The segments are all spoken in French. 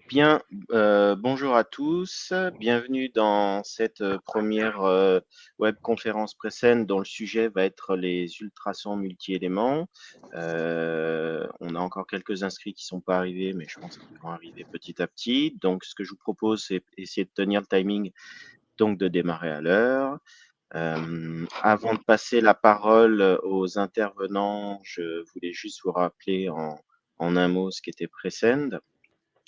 Bien, bonjour à tous, bienvenue dans cette première webconférence Prescend dont le sujet va être les ultrasons multi-éléments. On a encore quelques inscrits qui ne sont pas arrivés, mais je pense qu'ils vont arriver petit à petit. Donc, ce que je vous propose, c'est essayer de tenir le timing, donc de démarrer à l'heure. Avant de passer la parole aux intervenants, je voulais juste vous rappeler en un mot ce qu'était Prescend.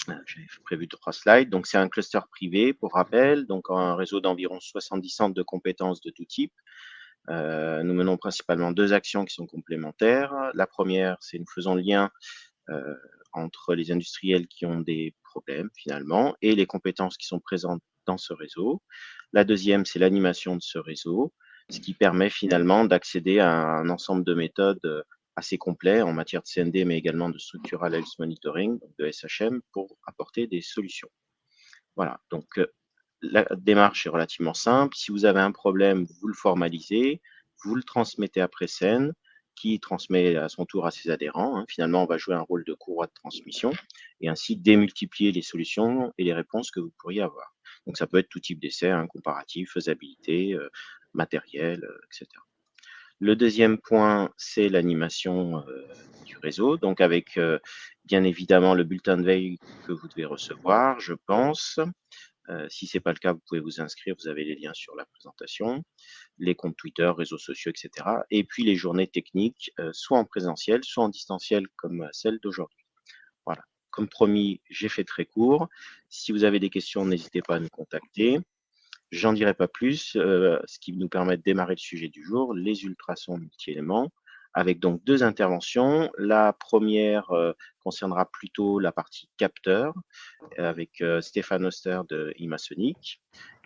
J'avais prévu 3 slides. Donc, c'est un cluster privé, pour rappel, donc un réseau d'environ 70 centres de compétences de tout type. Nous menons principalement 2 actions qui sont complémentaires. La première, c'est nous faisons le lien entre les industriels qui ont des problèmes, finalement, et les compétences qui sont présentes dans ce réseau. La deuxième, c'est l'animation de ce réseau, ce qui permet finalement d'accéder à un ensemble de méthodes assez complet en matière de CND, mais également de Structural Health Monitoring, donc de SHM, pour apporter des solutions. Voilà, donc la démarche est relativement simple. Si vous avez un problème, vous le formalisez, vous le transmettez à Prescend, qui transmet à son tour à ses adhérents. Hein. Finalement, on va jouer un rôle de courroie de transmission et ainsi démultiplier les solutions et les réponses que vous pourriez avoir. Donc, ça peut être tout type d'essai, hein, comparatif, faisabilité, matériel, etc. Le deuxième point, c'est l'animation du réseau, donc avec bien évidemment le bulletin de veille que vous devez recevoir, je pense. Si ce n'est pas le cas, vous pouvez vous inscrire, vous avez les liens sur la présentation, les comptes Twitter, réseaux sociaux, etc. Et puis les journées techniques, soit en présentiel, soit en distanciel, comme celle d'aujourd'hui. Voilà. Comme promis, j'ai fait très court. Si vous avez des questions, n'hésitez pas à nous contacter. J'en dirai pas plus, ce qui nous permet de démarrer le sujet du jour, les ultrasons multi-éléments, avec donc 2 interventions. La première concernera plutôt la partie capteur, avec Stéphane Oster de Imasonic.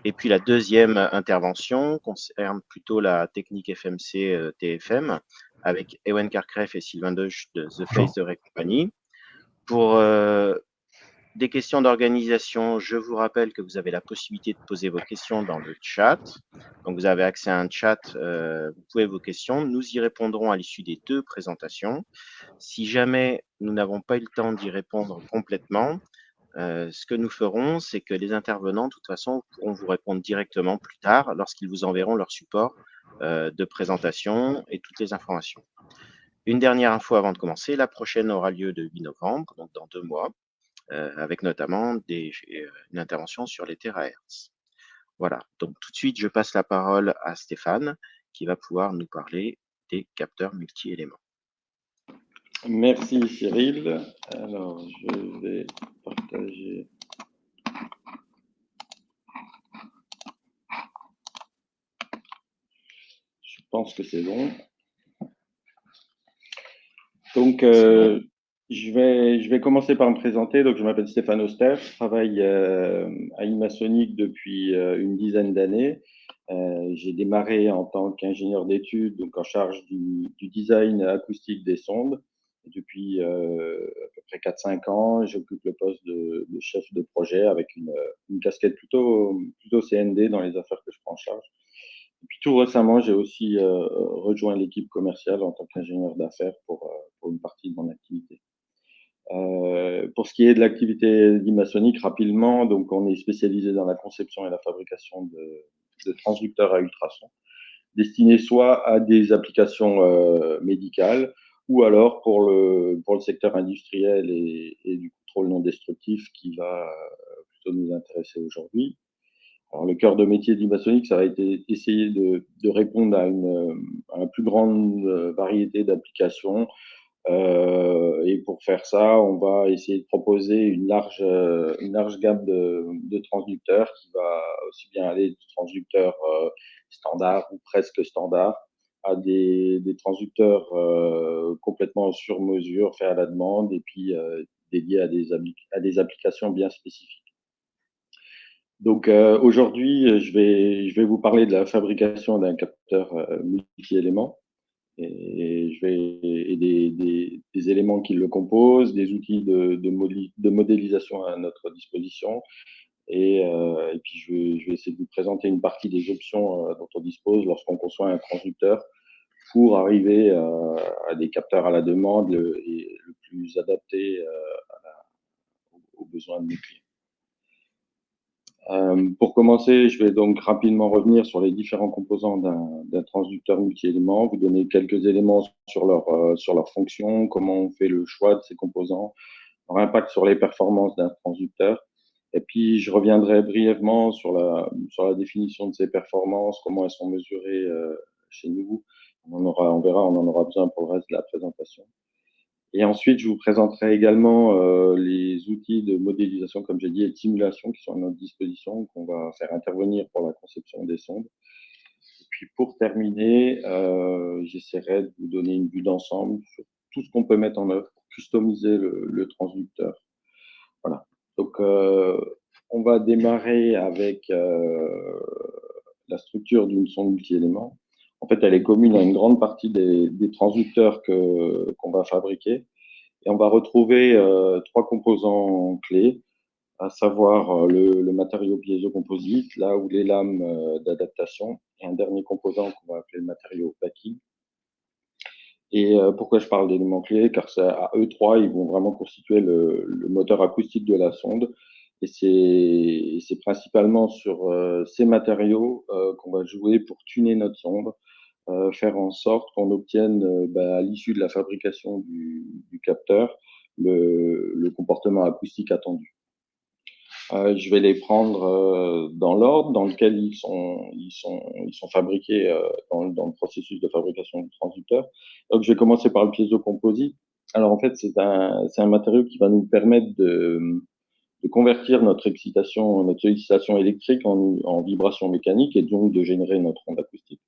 Et puis la deuxième intervention concerne plutôt la technique FMC TFM, avec Ewen Carcreff et Sylvain Deuch de The Face de Company. Pour des questions d'organisation, je vous rappelle que vous avez la possibilité de poser vos questions dans le chat. Donc, vous avez accès à un chat, vous pouvez vos questions. Nous y répondrons à l'issue des 2 présentations. Si jamais nous n'avons pas eu le temps d'y répondre complètement, ce que nous ferons, c'est que les intervenants, de toute façon, pourront vous répondre directement plus tard lorsqu'ils vous enverront leur support de présentation et toutes les informations. Une dernière info avant de commencer, la prochaine aura lieu le 8 novembre, donc dans 2 mois, avec notamment une intervention sur les terahertz. Voilà, donc tout de suite, je passe la parole à Stéphane, qui va pouvoir nous parler des capteurs multi-éléments. Merci Cyril. Alors, je vais partager. Je pense que c'est bon. Donc, je vais commencer par me présenter. Donc, je m'appelle Stéphane Oster. Je travaille à Imasonic depuis une dizaine d'années. J'ai démarré en tant qu'ingénieur d'études, donc en charge du design acoustique des sondes. Et depuis à peu près 4-5 ans, j'occupe le poste de chef de projet avec une casquette plutôt CND dans les affaires que je prends en charge. Et puis tout récemment, j'ai aussi rejoint l'équipe commerciale en tant qu'ingénieur d'affaires pour une partie de mon activité. Pour ce qui est de l'activité d'Imasonic, rapidement, donc on est spécialisé dans la conception et la fabrication de transducteurs à ultrasons, destinés soit à des applications médicales ou alors pour le secteur industriel et du contrôle non destructif qui va plutôt nous intéresser aujourd'hui. Alors, le cœur de métier d'Imasonic, ça a été essayer de répondre à une plus grande variété d'applications. Et pour faire ça, on va essayer de proposer une large gamme de transducteurs qui va aussi bien aller de transducteurs standards ou presque standards à des transducteurs complètement sur mesure, faits à la demande et puis dédiés à des applications bien spécifiques. Donc aujourd'hui, je vais vous parler de la fabrication d'un capteur multi-éléments et des éléments qui le composent, des outils de modélisation à notre disposition. Et puis je vais essayer de vous présenter une partie des options dont on dispose lorsqu'on conçoit un transducteur pour arriver à des capteurs à la demande et le plus adapté aux besoins de nos clients. Pour commencer, je vais donc rapidement revenir sur les différents composants d'un transducteur multi-éléments, vous donner quelques éléments sur leur fonction, comment on fait le choix de ces composants, leur impact sur les performances d'un transducteur. Et puis, je reviendrai brièvement sur la définition de ces performances, comment elles sont mesurées chez nous. On verra, on en aura besoin pour le reste de la présentation. Et ensuite, je vous présenterai également les outils de modélisation, comme j'ai dit, et de simulation qui sont à notre disposition, qu'on va faire intervenir pour la conception des sondes. Et puis, pour terminer, j'essaierai de vous donner une vue d'ensemble sur tout ce qu'on peut mettre en œuvre pour customiser le transducteur. Voilà. Donc, on va démarrer avec la structure d'une sonde multi-éléments. En fait, elle est commune à une grande partie des transducteurs qu'on va fabriquer. Et on va retrouver trois composants clés, à savoir le matériau piézo-composite, là où les lames d'adaptation, et un dernier composant qu'on va appeler le matériau backing. Et pourquoi je parle d'éléments clés? Car à eux trois, ils vont vraiment constituer le moteur acoustique de la sonde. Et c'est principalement sur ces matériaux qu'on va jouer pour tuner notre sonde, faire en sorte qu'on obtienne, à l'issue de la fabrication du capteur, le comportement acoustique attendu. Je vais les prendre dans l'ordre dans lequel ils sont fabriqués dans le processus de fabrication du transducteur. Donc, je vais commencer par le piézo-composite. Alors, en fait, c'est un matériau qui va nous permettre de convertir notre sollicitation électrique en vibration mécanique et donc de générer notre onde acoustique.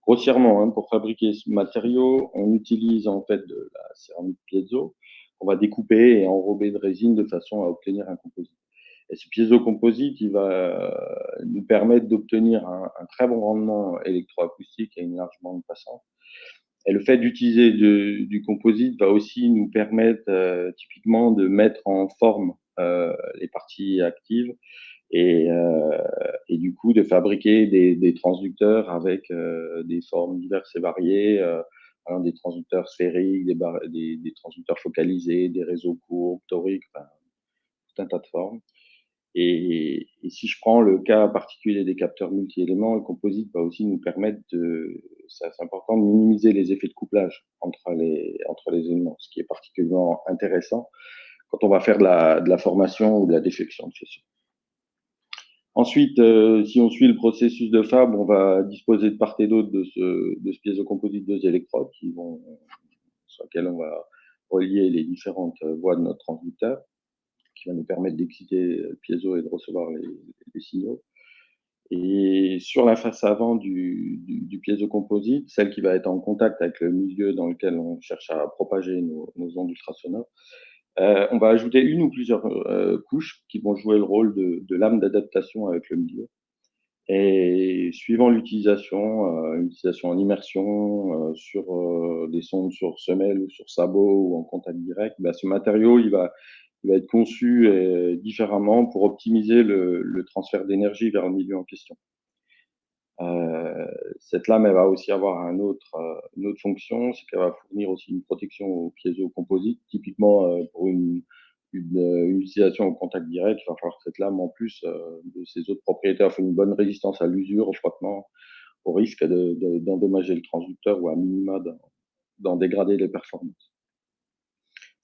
Grossièrement, hein, pour fabriquer ce matériau, on utilise en fait de la céramique piezo qu'on va découper et enrober de résine de façon à obtenir un composite. Et ce piézo-composite, il va nous permettre d'obtenir un très bon rendement électroacoustique et une large bande passante. Et le fait d'utiliser du composite va aussi nous permettre typiquement de mettre en forme les parties actives et du coup de fabriquer des transducteurs avec des formes diverses et variées, des transducteurs sphériques, des transducteurs focalisés, des réseaux courts, toriques, enfin, tout un tas de formes. Et si je prends le cas particulier des capteurs multi-éléments, le composite va aussi nous permettre c'est important, de minimiser les effets de couplage entre les éléments, ce qui est particulièrement intéressant quand on va faire de la formation ou de la défection de faisceaux. Ensuite, si on suit le processus de fab, on va disposer de part et d'autre de ce piézo-composite 2 électrodes sur lesquels on va relier les différentes voies de notre transducteur, qui va nous permettre d'exciter le piézo et de recevoir les signaux. Et sur la face avant du piézo-composite, celle qui va être en contact avec le milieu dans lequel on cherche à propager nos ondes ultrasonores, on va ajouter une ou plusieurs couches qui vont jouer le rôle de lame d'adaptation avec le milieu. Et suivant l'utilisation, utilisation en immersion, sur des sondes sur semelle ou sur sabot ou en contact direct, ce matériau, il va être conçu différemment pour optimiser le transfert d'énergie vers le milieu en question. Cette lame, elle va aussi avoir une autre fonction, c'est qu'elle va fournir aussi une protection au piézo-composite. Typiquement, pour une utilisation au contact direct, il va falloir que cette lame, en plus de ses autres propriétés, offre une bonne résistance à l'usure, au frottement, au risque d'endommager le transducteur ou à minima d'en dégrader les performances.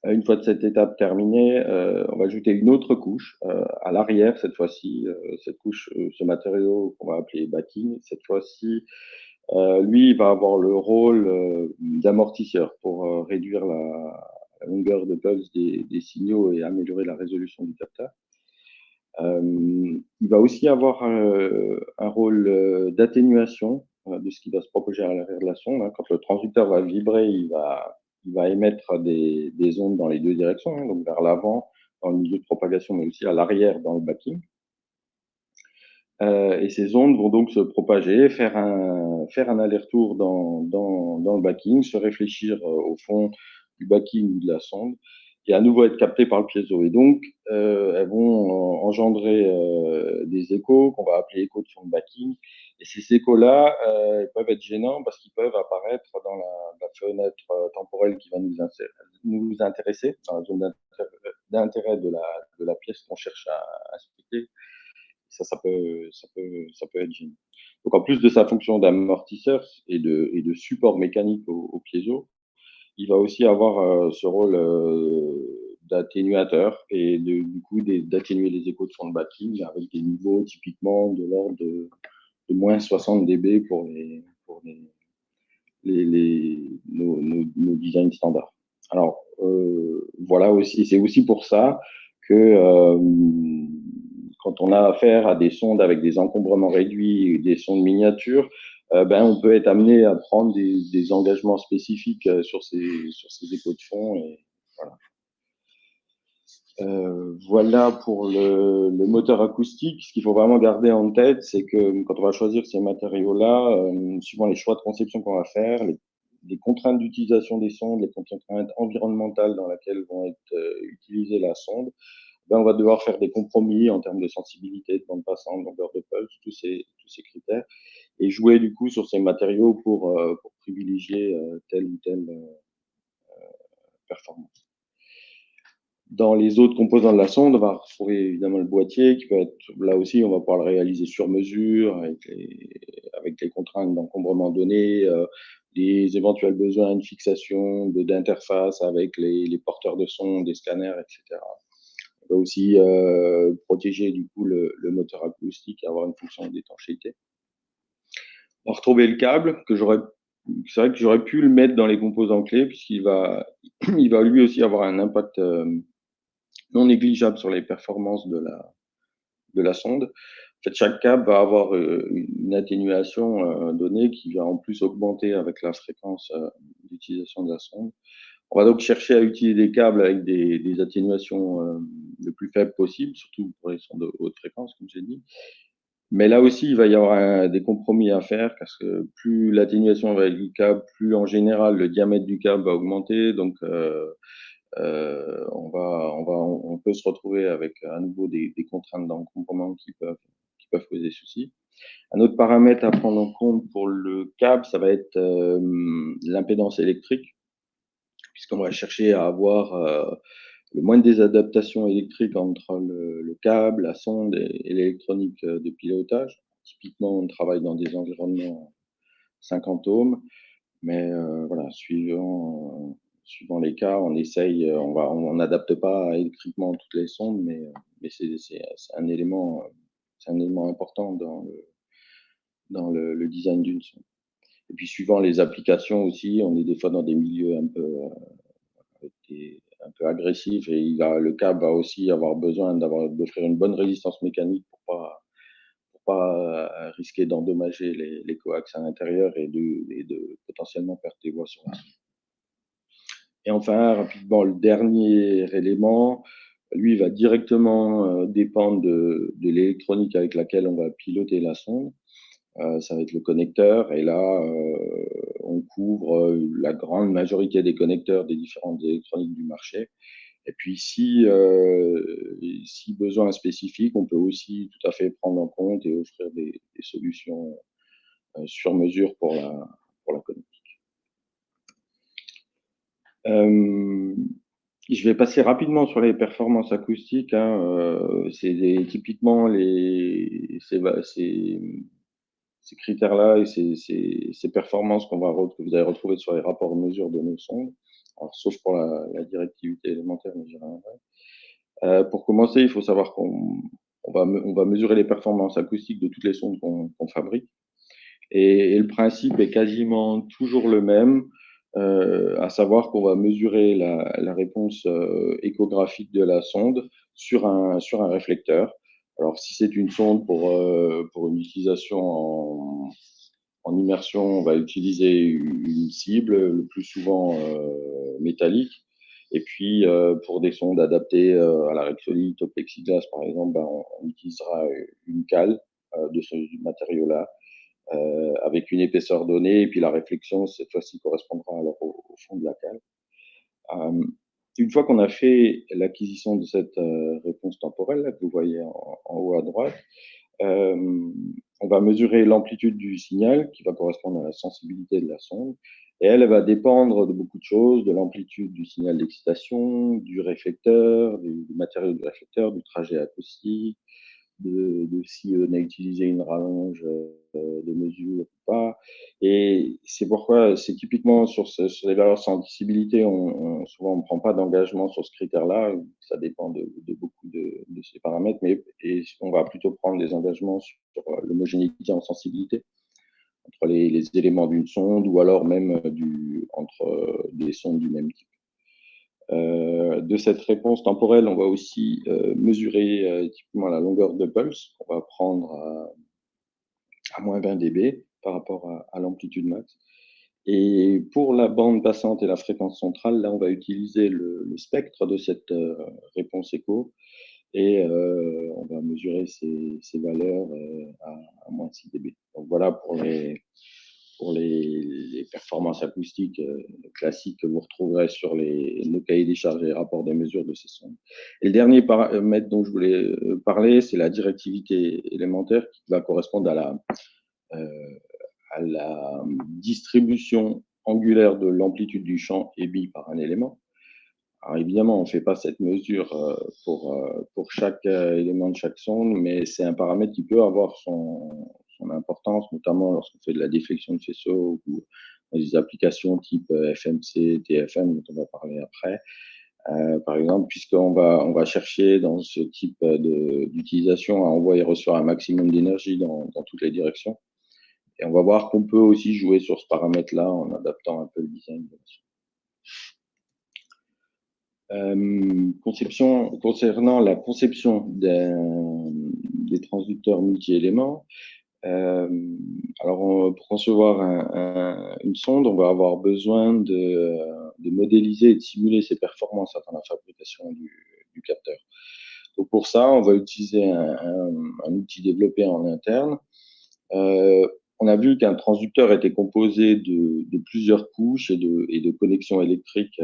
Une fois cette étape terminée, on va ajouter une autre couche à l'arrière cette fois-ci. Cette couche, ce matériau qu'on va appeler backing, cette fois-ci, lui, il va avoir le rôle d'amortisseur pour réduire la longueur de pulse des signaux et améliorer la résolution du capteur. Il va aussi avoir un rôle d'atténuation de ce qui va se propager à l'arrière de la sonde. Hein. Quand le transducteur va vibrer, il va émettre des ondes dans les deux directions, hein, donc vers l'avant dans le milieu de propagation, mais aussi à l'arrière dans le backing. Et ces ondes vont donc se propager, faire un aller-retour dans le backing, se réfléchir au fond du backing ou de la sonde, et à nouveau être captées par le piézo. Et donc, elles vont engendrer des échos qu'on va appeler échos de fond de backing. Et ces échos-là, ils peuvent être gênants parce qu'ils peuvent apparaître dans la fenêtre temporelle qui va nous intéresser, dans la zone d'intérêt de la pièce qu'on cherche à inspecter. Ça peut être gênant. Donc, en plus de sa fonction d'amortisseur et de support mécanique au piezo, il va aussi avoir ce rôle d'atténuateur et du coup d'atténuer les échos de son backing avec des niveaux typiquement de l'ordre de moins 60 dB pour nos designs standards. Alors, voilà aussi, c'est aussi pour ça que quand on a affaire à des sondes avec des encombrements réduits, des sondes miniatures, on peut être amené à prendre des engagements spécifiques sur ces échos de fond. Et voilà. Voilà pour le moteur acoustique. Ce qu'il faut vraiment garder en tête, c'est que quand on va choisir ces matériaux-là, suivant les choix de conception qu'on va faire, les contraintes d'utilisation des sondes, les contraintes environnementales dans lesquelles vont être utilisées la sonde, on va devoir faire des compromis en termes de sensibilité, de bande passante, de longueur de pulse, tous ces critères, et jouer du coup sur ces matériaux pour privilégier telle ou telle performance. Dans les autres composants de la sonde, on va retrouver évidemment le boîtier qui peut être, là aussi, on va pouvoir le réaliser sur mesure avec les contraintes d'encombrement données, les éventuels besoins de fixation, d'interface avec les porteurs de son, des scanners, etc. On va aussi protéger du coup le moteur acoustique et avoir une fonction d'étanchéité. On va retrouver le câble c'est vrai que j'aurais pu le mettre dans les composants clés puisqu'il va, il va lui aussi avoir un impact non négligeable sur les performances de la sonde. En fait, chaque câble va avoir une atténuation donnée qui va en plus augmenter avec la fréquence d'utilisation de la sonde. On va donc chercher à utiliser des câbles avec des atténuations le plus faibles possible, surtout pour les sondes de haute fréquence, comme j'ai dit. Mais là aussi, il va y avoir des compromis à faire parce que plus l'atténuation va être du câble, plus en général le diamètre du câble va augmenter. Donc, on peut se retrouver avec à nouveau des contraintes d'encombrement qui peuvent poser souci. Un autre paramètre à prendre en compte pour le câble, ça va être l'impédance électrique, puisqu'on va chercher à avoir le moins de désadaptation électrique entre le câble, la sonde et l'électronique de pilotage. Typiquement, on travaille dans des environnements 50 ohms, mais voilà, suivant les cas, on n'adapte pas électriquement toutes les sondes, mais c'est un élément important dans le design d'une sonde. Et puis suivant les applications aussi, on est des fois dans des milieux un peu agressifs et le câble va aussi avoir besoin d'offrir une bonne résistance mécanique pour pas risquer d'endommager les coax à l'intérieur et de potentiellement perdre des voies sur la sonde. Et enfin, rapidement, le dernier élément, lui, va directement dépendre de l'électronique avec laquelle on va piloter la sonde. Ça va être le connecteur. Et là, on couvre la grande majorité des connecteurs des différentes électroniques du marché. Et puis, si besoin spécifique, on peut aussi tout à fait prendre en compte et offrir des solutions sur mesure pour la connectique. Je vais passer rapidement sur les performances acoustiques. C'est typiquement ces critères-là et ces performances que vous allez retrouver sur les rapports de mesure de nos sondes, alors, sauf pour la directivité élémentaire, mais j'y reviendrai. Pour commencer, il faut savoir qu'on va mesurer les performances acoustiques de toutes les sondes qu'on fabrique. Et le principe est quasiment toujours le même, à savoir qu'on va mesurer la réponse échographique de la sonde sur un réflecteur. Alors, si c'est une sonde pour une utilisation en immersion, on va utiliser une cible, le plus souvent métallique. Et puis, pour des sondes adaptées à la rexolite, au plexiglas, par exemple, on utilisera une cale de ce matériau-là avec une épaisseur donnée, et puis la réflexion, cette fois-ci, correspondra alors au fond de la cale. Une fois qu'on a fait l'acquisition de cette réponse temporelle là, que vous voyez en haut à droite, on va mesurer l'amplitude du signal qui va correspondre à la sensibilité de la sonde. Et elle va dépendre de beaucoup de choses, de l'amplitude du signal d'excitation, du réflecteur, du matériau du réflecteur, du trajet acoustique, de si on a utilisé une rallonge de mesure ou pas. Et c'est pourquoi c'est typiquement sur les valeurs sensibilité, souvent on ne prend pas d'engagement sur ce critère-là. Ça dépend de beaucoup de ces paramètres, et on va plutôt prendre des engagements sur l'homogénéité en sensibilité entre les éléments d'une sonde, ou alors même entre des sondes du même type. De cette réponse temporelle, on va aussi mesurer typiquement la longueur de pulse, qu'on va prendre à moins 20 dB par rapport à l'amplitude max. Et pour la bande passante et la fréquence centrale, là, on va utiliser le spectre de cette réponse écho, et on va mesurer ces valeurs à moins 6 dB. Donc voilà pour les performances acoustiques classiques que vous retrouverez sur nos cahiers des charges et rapports des mesures de ces sondes. Et le dernier paramètre dont je voulais parler, c'est la directivité élémentaire, qui va correspondre à la distribution angulaire de l'amplitude du champ émis par un élément. Alors évidemment, on ne fait pas cette mesure pour chaque élément de chaque sonde, mais c'est un paramètre qui peut avoir son importance, notamment lorsqu'on fait de la déflexion de faisceaux ou dans des applications type FMC, TFM, dont on va parler après. Par exemple, on va chercher dans ce type d'utilisation à envoyer et recevoir un maximum d'énergie dans toutes les directions. Et on va voir qu'on peut aussi jouer sur ce paramètre-là en adaptant un peu le design de la sonde. Concernant la conception des transducteurs multi-éléments, alors pour concevoir une sonde, on va avoir besoin de modéliser et de simuler ses performances avant la fabrication du capteur. Donc pour ça, on va utiliser un outil développé en interne. On a vu qu'un transducteur était composé de plusieurs couches et de connexions électriques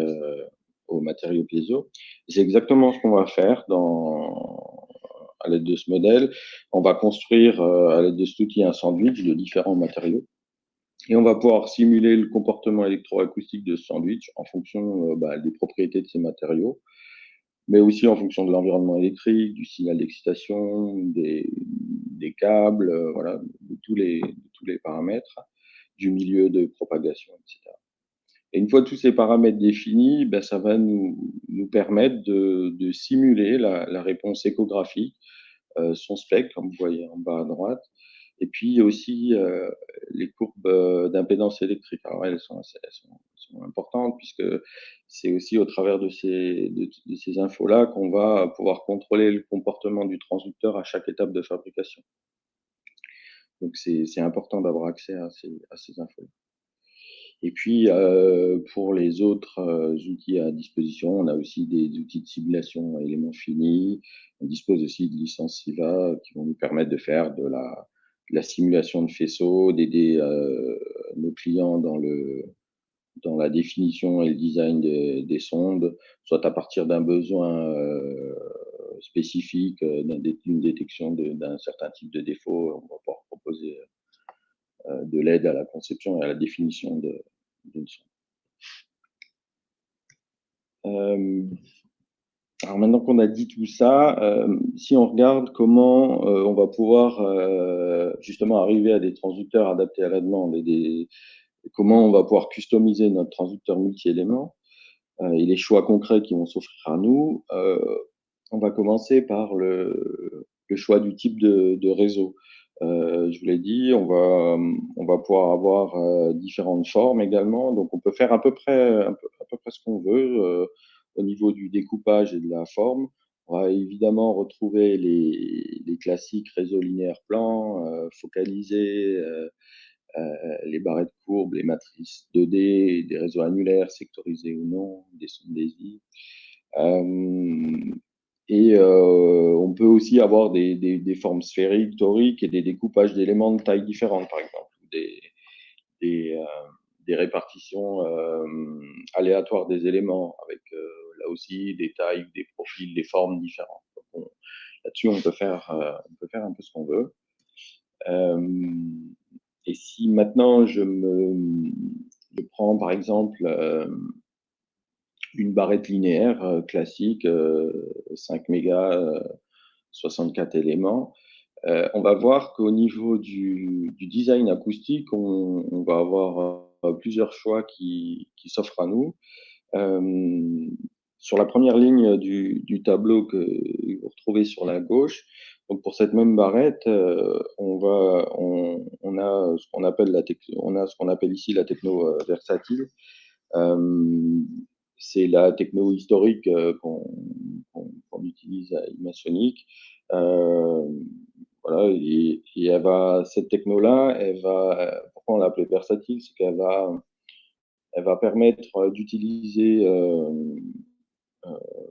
aux matériaux piezo. C'est exactement ce qu'on va faire à l'aide de ce modèle. On va construire à l'aide de cet outil un sandwich de différents matériaux, et on va pouvoir simuler le comportement électroacoustique de ce sandwich en fonction des propriétés de ces matériaux, mais aussi en fonction de l'environnement électrique, du signal d'excitation, des câbles, voilà, de tous les paramètres, du milieu de propagation, etc. Et une fois tous ces paramètres définis, ça va nous permettre de simuler la réponse échographique, son spectre, comme vous voyez en bas à droite, et puis aussi les courbes d'impédance électrique. Alors elles sont importantes, puisque c'est aussi au travers de ces infos-là qu'on va pouvoir contrôler le comportement du transducteur à chaque étape de fabrication. Donc c'est important d'avoir accès à ces infos-là. Et puis, pour les autres outils à disposition, on a aussi des outils de simulation à éléments finis. On dispose aussi de licences SIVA qui vont nous permettre de faire de la simulation de faisceaux, d'aider nos clients dans la définition et le design des sondes, soit à partir d'un besoin spécifique, d'une détection d'un certain type de défaut. On va pouvoir proposer de l'aide à la conception et à la définition d'une sonde. Alors maintenant qu'on a dit tout ça, si on regarde comment on va pouvoir justement arriver à des transducteurs adaptés à la demande, et comment on va pouvoir customiser notre transducteur multi-éléments et les choix concrets qui vont s'offrir à nous, on va commencer par le choix du type de réseau. Je vous l'ai dit, on va pouvoir avoir différentes formes également. Donc on peut faire à peu près ce qu'on veut au niveau du découpage et de la forme. On va évidemment retrouver les classiques réseaux linéaires plans, focalisés, les barrettes courbes, les matrices 2D, des réseaux annulaires sectorisés ou non, des sondes DESI. On peut aussi avoir des formes sphériques, toriques, et des découpages d'éléments de taille différente, par exemple, des répartitions aléatoires des éléments, avec là aussi des tailles, des profils, des formes différentes. Là-dessus, on peut faire un peu ce qu'on veut. Et si maintenant je prends par exemple une barrette linéaire classique, 5 mégas 64 éléments. On va voir qu'au niveau du design acoustique, on va avoir plusieurs choix qui s'offrent à nous. Sur la première ligne du tableau que vous retrouvez sur la gauche, donc pour cette même barrette, on a ce qu'on appelle ici la techno versatile. C'est la techno historique qu'on utilise à Imasonic. Voilà, et cette techno-là, pourquoi on l'a appelée versatile, c'est elle va permettre d'utiliser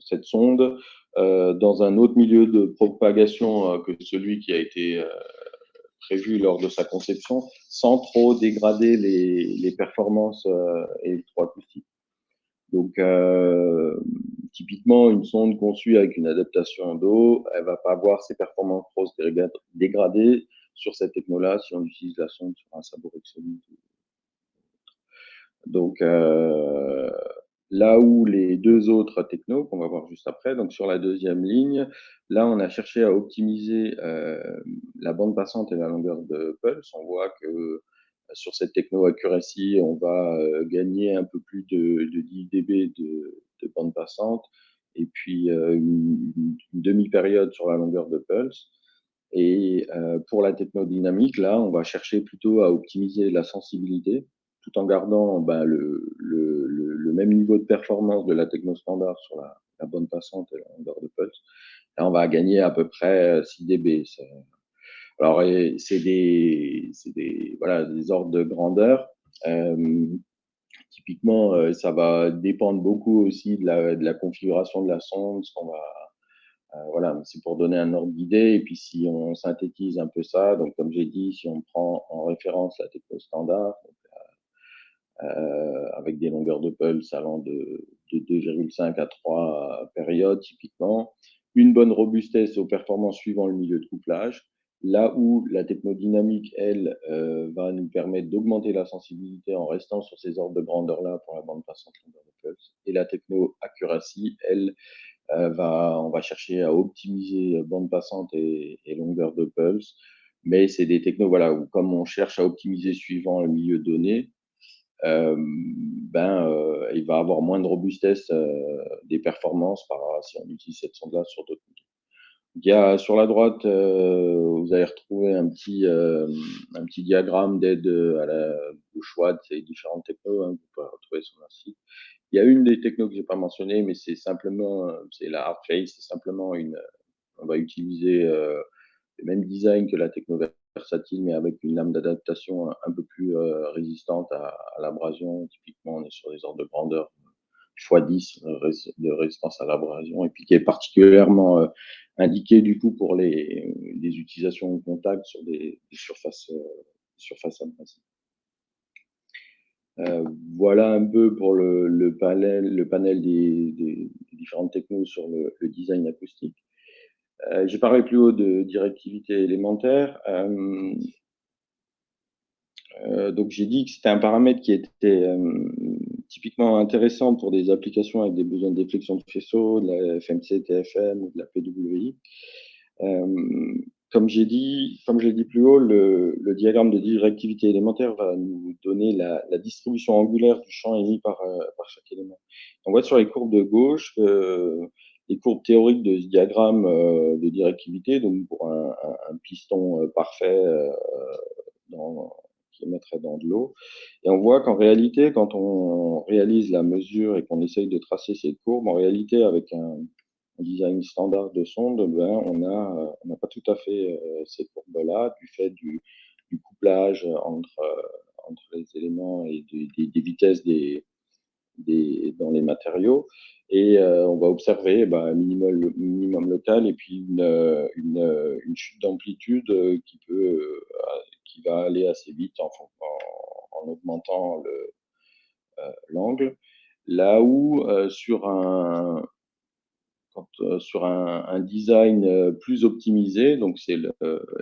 cette sonde dans un autre milieu de propagation que celui qui a été prévu lors de sa conception, sans trop dégrader les performances électroacoustiques. Donc, typiquement, une sonde conçue avec une adaptation d'eau, elle va pas avoir ses performances trop dégradées sur cette techno-là si on utilise la sonde sur un sabot Exolite. Donc, là où les deux autres technos qu'on va voir juste après, donc sur la deuxième ligne, là, on a cherché à optimiser la bande passante et la longueur de pulse. On voit que sur cette techno accuracy, on va gagner un peu plus de 10 dB de bande passante et puis une demi-période sur la longueur de pulse. Et pour la techno dynamique, là, on va chercher plutôt à optimiser la sensibilité tout en gardant le même niveau de performance de la techno standard sur la bande passante et la longueur de pulse. Là, on va gagner à peu près 6 dB. Alors, c'est des ordres de grandeur. Typiquement, ça va dépendre beaucoup aussi de la configuration de la sonde, voilà, c'est pour donner un ordre d'idée. Et puis, si on synthétise un peu ça, donc comme j'ai dit, si on prend en référence la techno standard, avec des longueurs de pulse allant de 2,5 à 3 périodes, typiquement, une bonne robustesse aux performances suivant le milieu de couplage, là où la technodynamique, elle, va nous permettre d'augmenter la sensibilité en restant sur ces ordres de grandeur-là pour la bande passante longueur de pulse. Et la techno accuracy, elle, on va chercher à optimiser bande passante et longueur de pulse. Mais c'est des technos, voilà, où comme on cherche à optimiser suivant le milieu donné, il va avoir moins de robustesse des performances si on utilise cette sonde-là sur d'autres milieux. Il y a sur la droite, vous allez retrouver un petit diagramme d'aide au choix de ces différentes technos, hein, que vous pouvez retrouver sur leur site. Il y a une des technos que j'ai pas mentionné, mais c'est la Hardface, c'est simplement on va utiliser le même design que la techno versatile, mais avec une lame d'adaptation un peu plus résistante à l'abrasion. Typiquement, on est sur des ordres de grandeur x10 de résistance à l'abrasion, et puis qui est particulièrement indiqué du coup pour les utilisations en contact sur des surfaces abrasives. Voilà un peu pour le panel des différentes technos sur le design acoustique. J'ai parlé plus haut de directivité élémentaire. Donc j'ai dit que c'était un paramètre qui était typiquement intéressant pour des applications avec des besoins de déflexion de faisceau, de la FMC, TFM ou de la PWI. Comme je l'ai dit plus haut, le diagramme de directivité élémentaire va nous donner la distribution angulaire du champ émis par chaque élément. On voit sur les courbes de gauche les courbes théoriques de ce diagramme de directivité, donc pour un piston parfait qui émettrait dans de l'eau. Et on voit qu'en réalité, quand on réalise la mesure et qu'on essaye de tracer ces courbes, en réalité, avec un design standard de sonde, on n'a pas tout à fait ces courbes-là, du fait du couplage entre les éléments et des vitesses dans les matériaux. Et on va observer un minimum local et puis une chute d'amplitude qui va aller assez vite en augmentant l'angle. Là où sur un design plus optimisé, donc c'est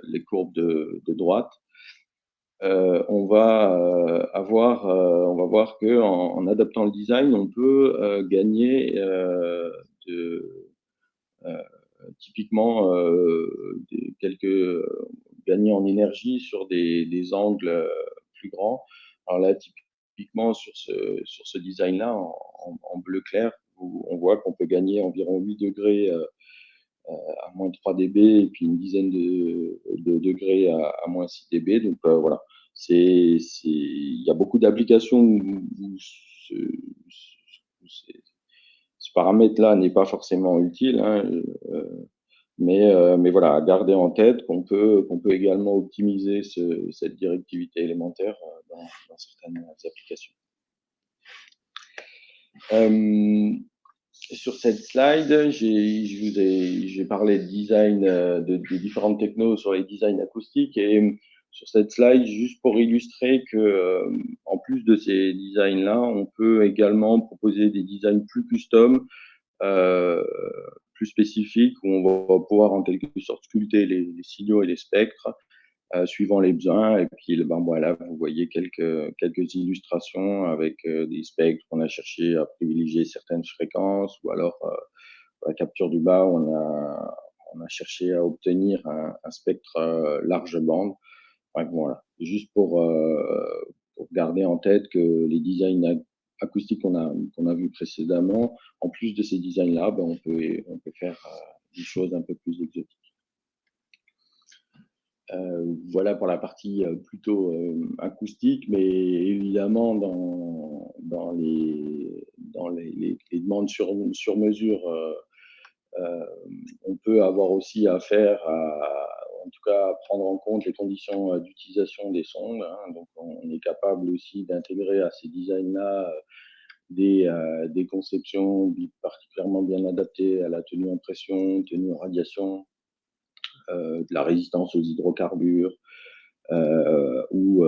les courbes de droite, on va voir que en adaptant le design, on peut gagner typiquement quelques gagner en énergie sur des angles plus grands. Alors là, typiquement sur ce design-là, en bleu clair, où on voit qu'on peut gagner environ 8 degrés à moins 3 dB et puis une dizaine de degrés à moins 6 dB. Donc voilà, il y a beaucoup d'applications où ce paramètre-là n'est pas forcément utile, hein, mais voilà, à garder en tête qu'on peut également optimiser cette directivité élémentaire dans certaines applications. Sur cette slide, j'ai parlé de design, de différentes technos sur les designs acoustiques, et sur cette slide, juste pour illustrer que, en plus de ces designs-là, on peut également proposer des designs plus custom, plus spécifiques, où on va pouvoir en quelque sorte sculpter les signaux et les spectres suivant les besoins. Et puis, ben voilà, vous voyez quelques illustrations avec des spectres. On a cherché à privilégier certaines fréquences, ou alors pour la capture du bas, on a cherché à obtenir un spectre large bande. Enfin, voilà, juste pour garder en tête que les designs acoustiques qu'on a vus précédemment, en plus de ces designs-là, ben on peut faire des choses un peu plus exotiques. Voilà pour la partie plutôt acoustique, mais évidemment dans les demandes sur mesure, on peut avoir aussi affaire en tout cas, à prendre en compte les conditions d'utilisation des sondes, hein. Donc on est capable aussi d'intégrer à ces designs-là des conceptions particulièrement bien adaptées à la tenue en pression, tenue en radiation, de la résistance aux hydrocarbures, ou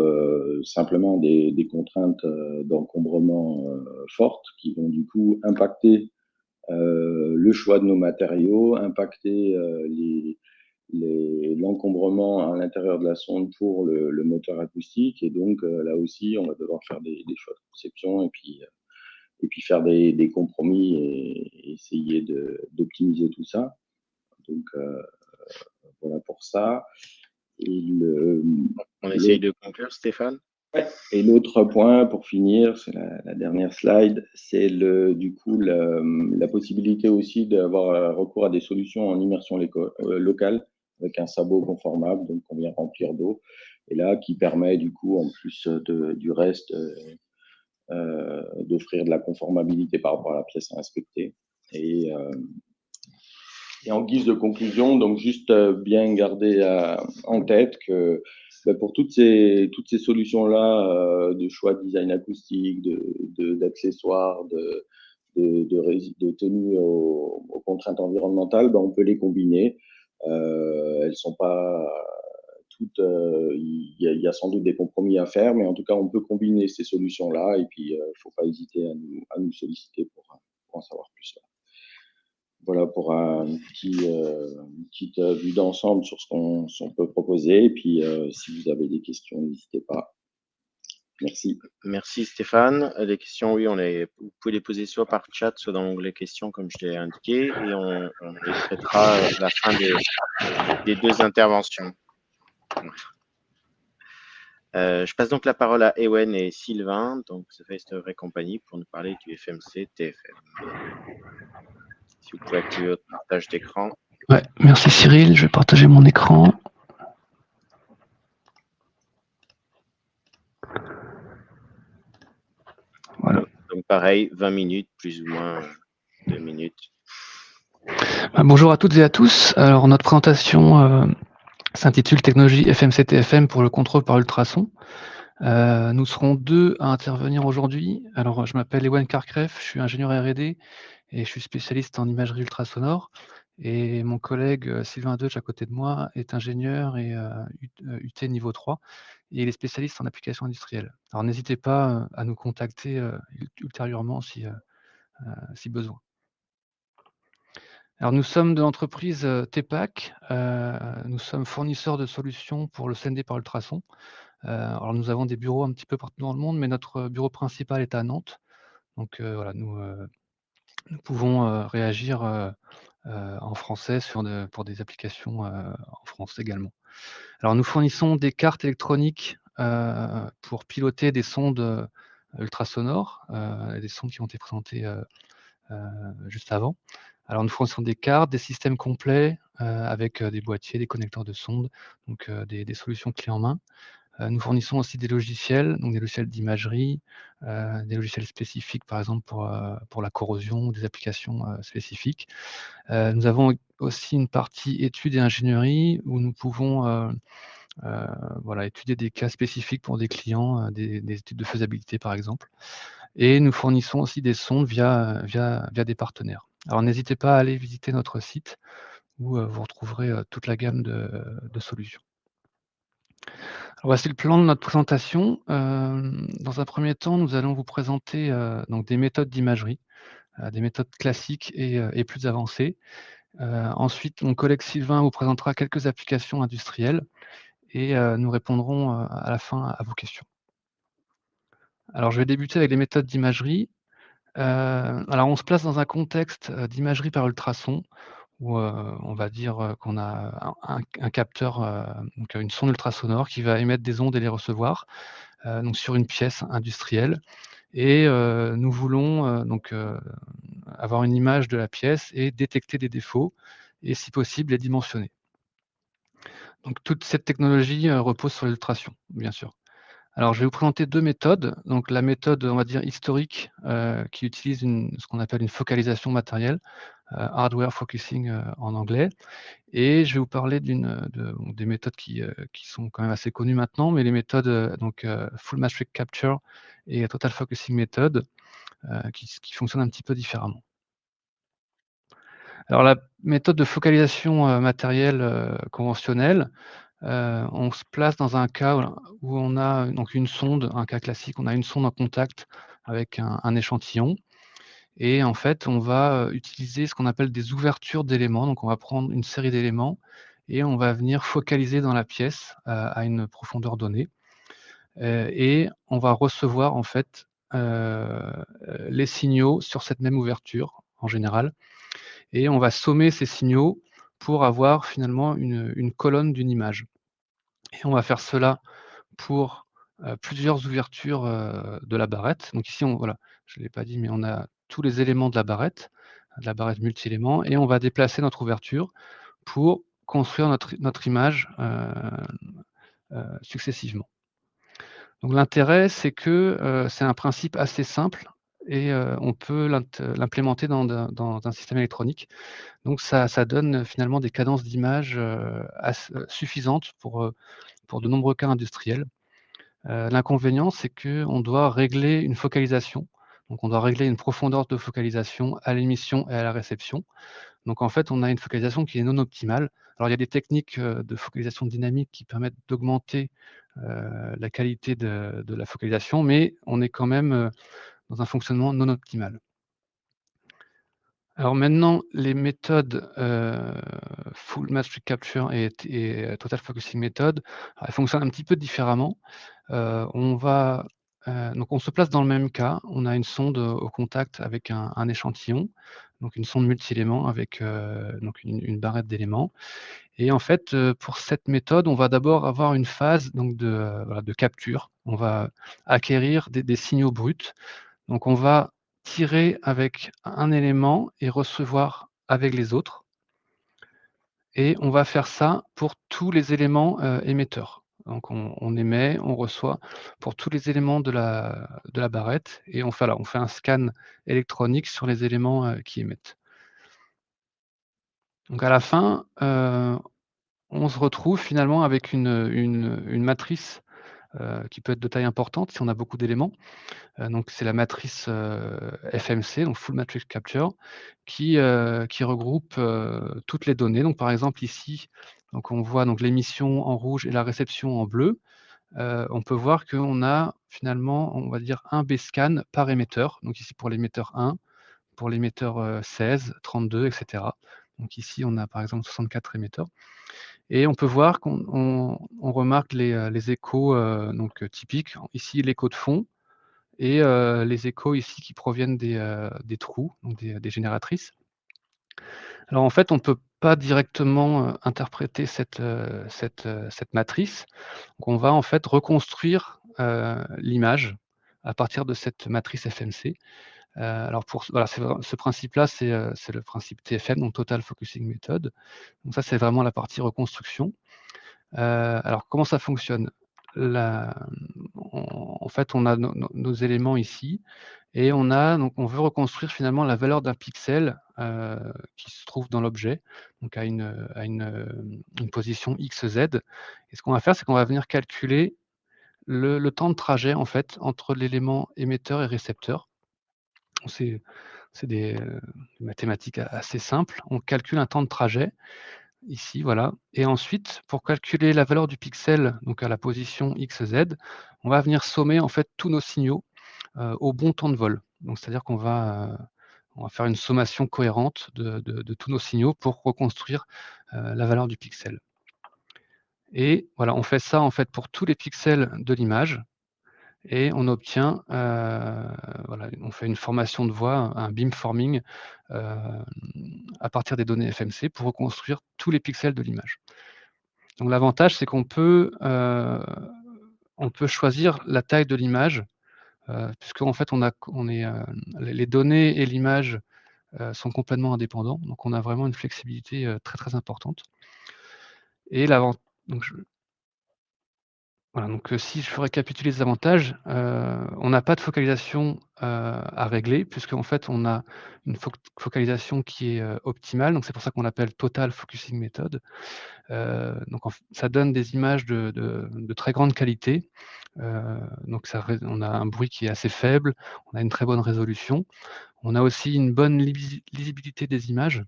simplement des contraintes d'encombrement fortes qui vont du coup impacter le choix de nos matériaux, impacter l'encombrement à l'intérieur de la sonde pour le moteur acoustique. Et donc là aussi, on va devoir faire des choix de conception, et puis faire des compromis et essayer d'optimiser tout ça. Donc voilà pour ça. On essaye de conclure, Stéphane. Ouais. Et l'autre point, pour finir, c'est la dernière slide, c'est du coup la possibilité aussi d'avoir recours à des solutions en immersion locale avec un sabot conformable, donc qu'on vient remplir d'eau, et là qui permet du coup, en plus du reste, d'offrir de la conformabilité par rapport à la pièce à inspecter. Et en guise de conclusion, donc juste bien garder en tête que pour toutes ces solutions-là, de choix de design acoustique, d'accessoires, de tenue aux contraintes environnementales, on peut les combiner. Elles sont pas toutes, il y a sans doute des compromis à faire, mais en tout cas, on peut combiner ces solutions-là, et puis il ne faut pas hésiter à nous solliciter pour en savoir plus. Voilà pour une petite vue d'ensemble sur ce qu'on peut proposer. Et puis, si vous avez des questions, n'hésitez pas. Merci. Merci Stéphane. Les questions, oui, vous pouvez les poser soit par chat, soit dans l'onglet questions, comme je l'ai indiqué, et on les traitera à la fin des deux interventions. Je passe donc la parole à Ewen et Sylvain, donc The Face Discovery Company, pour nous parler du FMC TFM. Si vous pouvez activer votre partage d'écran. Ouais, merci Cyril, je vais partager mon écran. Voilà. Donc pareil, 20 minutes, plus ou moins 2 minutes. Bonjour à toutes et à tous. Alors notre présentation s'intitule Technologie FMC-TFM pour le contrôle par ultrasons. Nous serons deux à intervenir aujourd'hui. Alors je m'appelle Ewen Karkreff, je suis ingénieur R&D et je suis spécialiste en imagerie ultrasonore. Et mon collègue Sylvain Deutsch à côté de moi est ingénieur et UT niveau 3, et il est spécialiste en applications industrielles. Alors n'hésitez pas à nous contacter ultérieurement si besoin. Alors nous sommes de l'entreprise TEPAC, nous sommes fournisseurs de solutions pour le CND par ultrasons. Alors nous avons des bureaux un petit peu partout dans le monde, mais notre bureau principal est à Nantes. Donc voilà, nous pouvons réagir en français pour des applications en France également. Alors nous fournissons des cartes électroniques pour piloter des sondes ultrasonores, des sondes qui ont été présentées juste avant. Alors nous fournissons des cartes, des systèmes complets avec des boîtiers, des connecteurs de sondes, donc des solutions clés en main. Nous fournissons aussi des logiciels, donc des logiciels d'imagerie, des logiciels spécifiques par exemple pour la corrosion ou des applications spécifiques. Nous avons aussi une partie études et ingénierie où nous pouvons voilà, étudier des cas spécifiques pour des clients, des études de faisabilité par exemple. Et nous fournissons aussi des sondes via des partenaires. Alors n'hésitez pas à aller visiter notre site où vous retrouverez toute la gamme de solutions. Alors voici le plan de notre présentation. Dans un premier temps, nous allons vous présenter donc des méthodes d'imagerie, des méthodes classiques et plus avancées. Ensuite, mon collègue Sylvain vous présentera quelques applications industrielles et nous répondrons à la fin à vos questions. Alors je vais débuter avec les méthodes d'imagerie. Alors on se place dans un contexte d'imagerie par ultrasons où on va dire qu'on a un capteur, donc une sonde ultrasonore qui va émettre des ondes et les recevoir, donc sur une pièce industrielle et nous voulons donc avoir une image de la pièce et détecter des défauts et si possible les dimensionner. Donc toute cette technologie repose sur l'ultrason, bien sûr. Alors je vais vous présenter 2 méthodes. Donc la méthode, on va dire historique, qui utilise ce qu'on appelle une focalisation matérielle, hardware focusing en anglais. Et je vais vous parler des méthodes qui sont quand même assez connues maintenant, mais les méthodes donc Full Matrix Capture et Total Focusing Method, qui fonctionnent un petit peu différemment. Alors la méthode de focalisation matérielle conventionnelle, on se place dans un cas où on a donc une sonde, un cas classique, on a une sonde en contact avec un échantillon et en fait, on va utiliser ce qu'on appelle des ouvertures d'éléments. Donc on va prendre une série d'éléments et on va venir focaliser dans la pièce, à une profondeur donnée, et on va recevoir en fait, les signaux sur cette même ouverture, en général et on va sommer ces signaux pour avoir finalement une colonne d'une image et on va faire cela pour, plusieurs ouvertures, de la barrette. Donc ici, voilà, je ne l'ai pas dit, mais on a tous les éléments de la barrette multi-éléments et on va déplacer notre ouverture pour construire notre image, successivement. Donc l'intérêt, c'est que, c'est un principe assez simple et on peut l'implémenter dans un système électronique. Donc ça donne finalement des cadences d'image, suffisantes pour de nombreux cas industriels. L'inconvénient, c'est qu'on doit régler une focalisation. Donc on doit régler une profondeur de focalisation à l'émission et à la réception. Donc en fait, on a une focalisation qui est non optimale. Alors il y a des techniques de focalisation dynamique qui permettent d'augmenter la qualité de la focalisation, mais on est quand même dans un fonctionnement non optimal. Alors maintenant, les méthodes Full Matrix Capture et Total Focusing Method, elles fonctionnent un petit peu différemment. Donc on se place dans le même cas, on a une sonde au contact avec un échantillon, donc une sonde multi-éléments avec donc une barrette d'éléments. Et en fait, pour cette méthode, on va d'abord avoir une phase donc voilà, de capture. On va acquérir des signaux bruts. Donc on va tirer avec un élément et recevoir avec les autres et on va faire ça pour tous les éléments, émetteurs. Donc on émet, on reçoit pour tous les éléments de la barrette et on fait un scan électronique sur les éléments, qui émettent. Donc à la fin, on se retrouve finalement avec une matrice, qui peut être de taille importante si on a beaucoup d'éléments. Donc c'est la matrice, FMC, donc Full Matrix Capture, qui regroupe, toutes les données. Donc par exemple ici, donc on voit donc l'émission en rouge et la réception en bleu. On peut voir qu'on a finalement, on va dire 1 B-scan par émetteur. Donc ici pour l'émetteur 1, pour l'émetteur 16, 32 et cetera. Donc ici on a par exemple 64 émetteurs et on peut voir qu'on remarque les échos, donc typiques. Ici l'écho de fond, et les échos ici qui proviennent des trous, donc des génératrices. Alors en fait, on ne peut pas directement interpréter cette matrice. Donc on va en fait reconstruire l'image à partir de cette matrice FMC. Alors voilà, ce principe-là, c'est le principe TFM, donc Total Focusing Method. Donc ça, c'est vraiment la partie reconstruction. Alors comment ça fonctionne? En fait, on a nos éléments ici et donc on veut reconstruire finalement la valeur d'un pixel qui se trouve dans l'objet, donc à une position x, z. Et ce qu'on va faire, c'est qu'on va venir calculer le temps de trajet en fait entre l'élément émetteur et récepteur. C'est des mathématiques assez simples. On calcule un temps de trajet ici, voilà. Et ensuite, pour calculer la valeur du pixel, donc à la position x, z, on va venir sommer en fait tous nos signaux au bon temps de vol. Donc c'est-à-dire qu'on va faire une sommation cohérente de tous nos signaux pour reconstruire la valeur du pixel. Et voilà, on fait ça en fait pour tous les pixels de l'image et on obtient, voilà, on fait une formation de voie, un beamforming à partir des données FMC pour reconstruire tous les pixels de l'image. Donc l'avantage, c'est qu'on peut choisir la taille de l'image, puisqu'en fait les données et l'image sont complètement indépendants. Donc on a vraiment une flexibilité très, très importante. Et donc voilà, donc si je récapitule les avantages, on n'a pas de focalisation à régler puisqu'en fait on a une focalisation qui est optimale, donc c'est pour ça qu'on l'appelle Total Focusing Method. Donc ça donne des images de très grande qualité, donc on a un bruit qui est assez faible, on a une très bonne résolution. On a aussi une bonne lisibilité des images.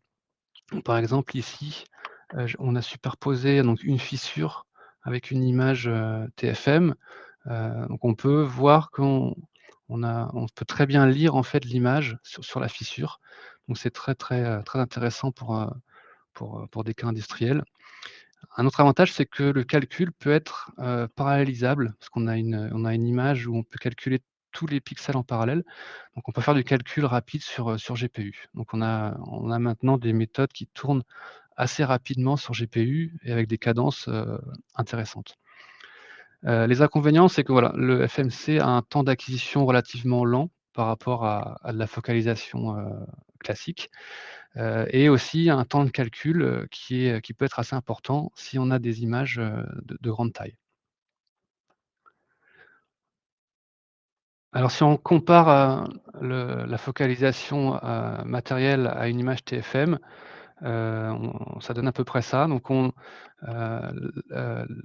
Par exemple ici, on a superposé donc une fissure avec une image TFM. Donc on peut voir qu'on peut très bien lire en fait l'image sur la fissure. Donc c'est très, très, très intéressant pour des cas industriels. Un autre avantage, c'est que le calcul peut être parallélisable, parce qu'on a une image où on peut calculer tous les pixels en parallèle. Donc on peut faire du calcul rapide sur GPU. Donc on a maintenant des méthodes qui tournent assez rapidement sur GPU et avec des cadences intéressantes. Les inconvénients, c'est que voilà, le FMC a un temps d'acquisition relativement lent par rapport à de la focalisation classique. Et aussi un temps de calcul qui peut être assez important si on a des images de grande taille. Alors si on compare la focalisation matérielle à une image TFM, ça donne à peu près ça. Donc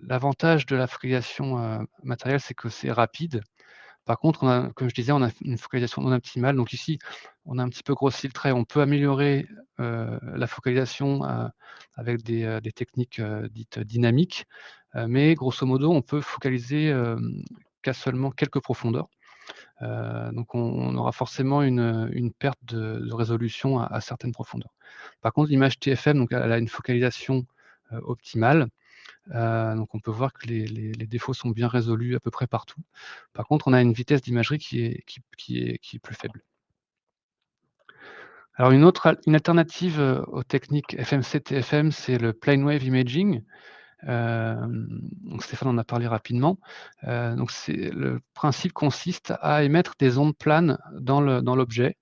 l'avantage de la focalisation matérielle, c'est que c'est rapide. Par contre, comme je disais, on a une focalisation non optimale. Donc ici, on a un petit peu grossi le trait. On peut améliorer la focalisation avec des techniques dites dynamiques, mais grosso modo, on peut focaliser qu'à seulement quelques profondeurs. Donc on aura forcément une perte de résolution à certaines profondeurs. Par contre, l'image TFM, donc, elle a une focalisation optimale. Donc on peut voir que les défauts sont bien résolus à peu près partout. Par contre, on a une vitesse d'imagerie qui est plus faible. Alors une alternative aux techniques FMC-TFM, c'est le Plane Wave Imaging. Donc Stéphane en a parlé rapidement. Donc le principe consiste à émettre des ondes planes dans l'objet.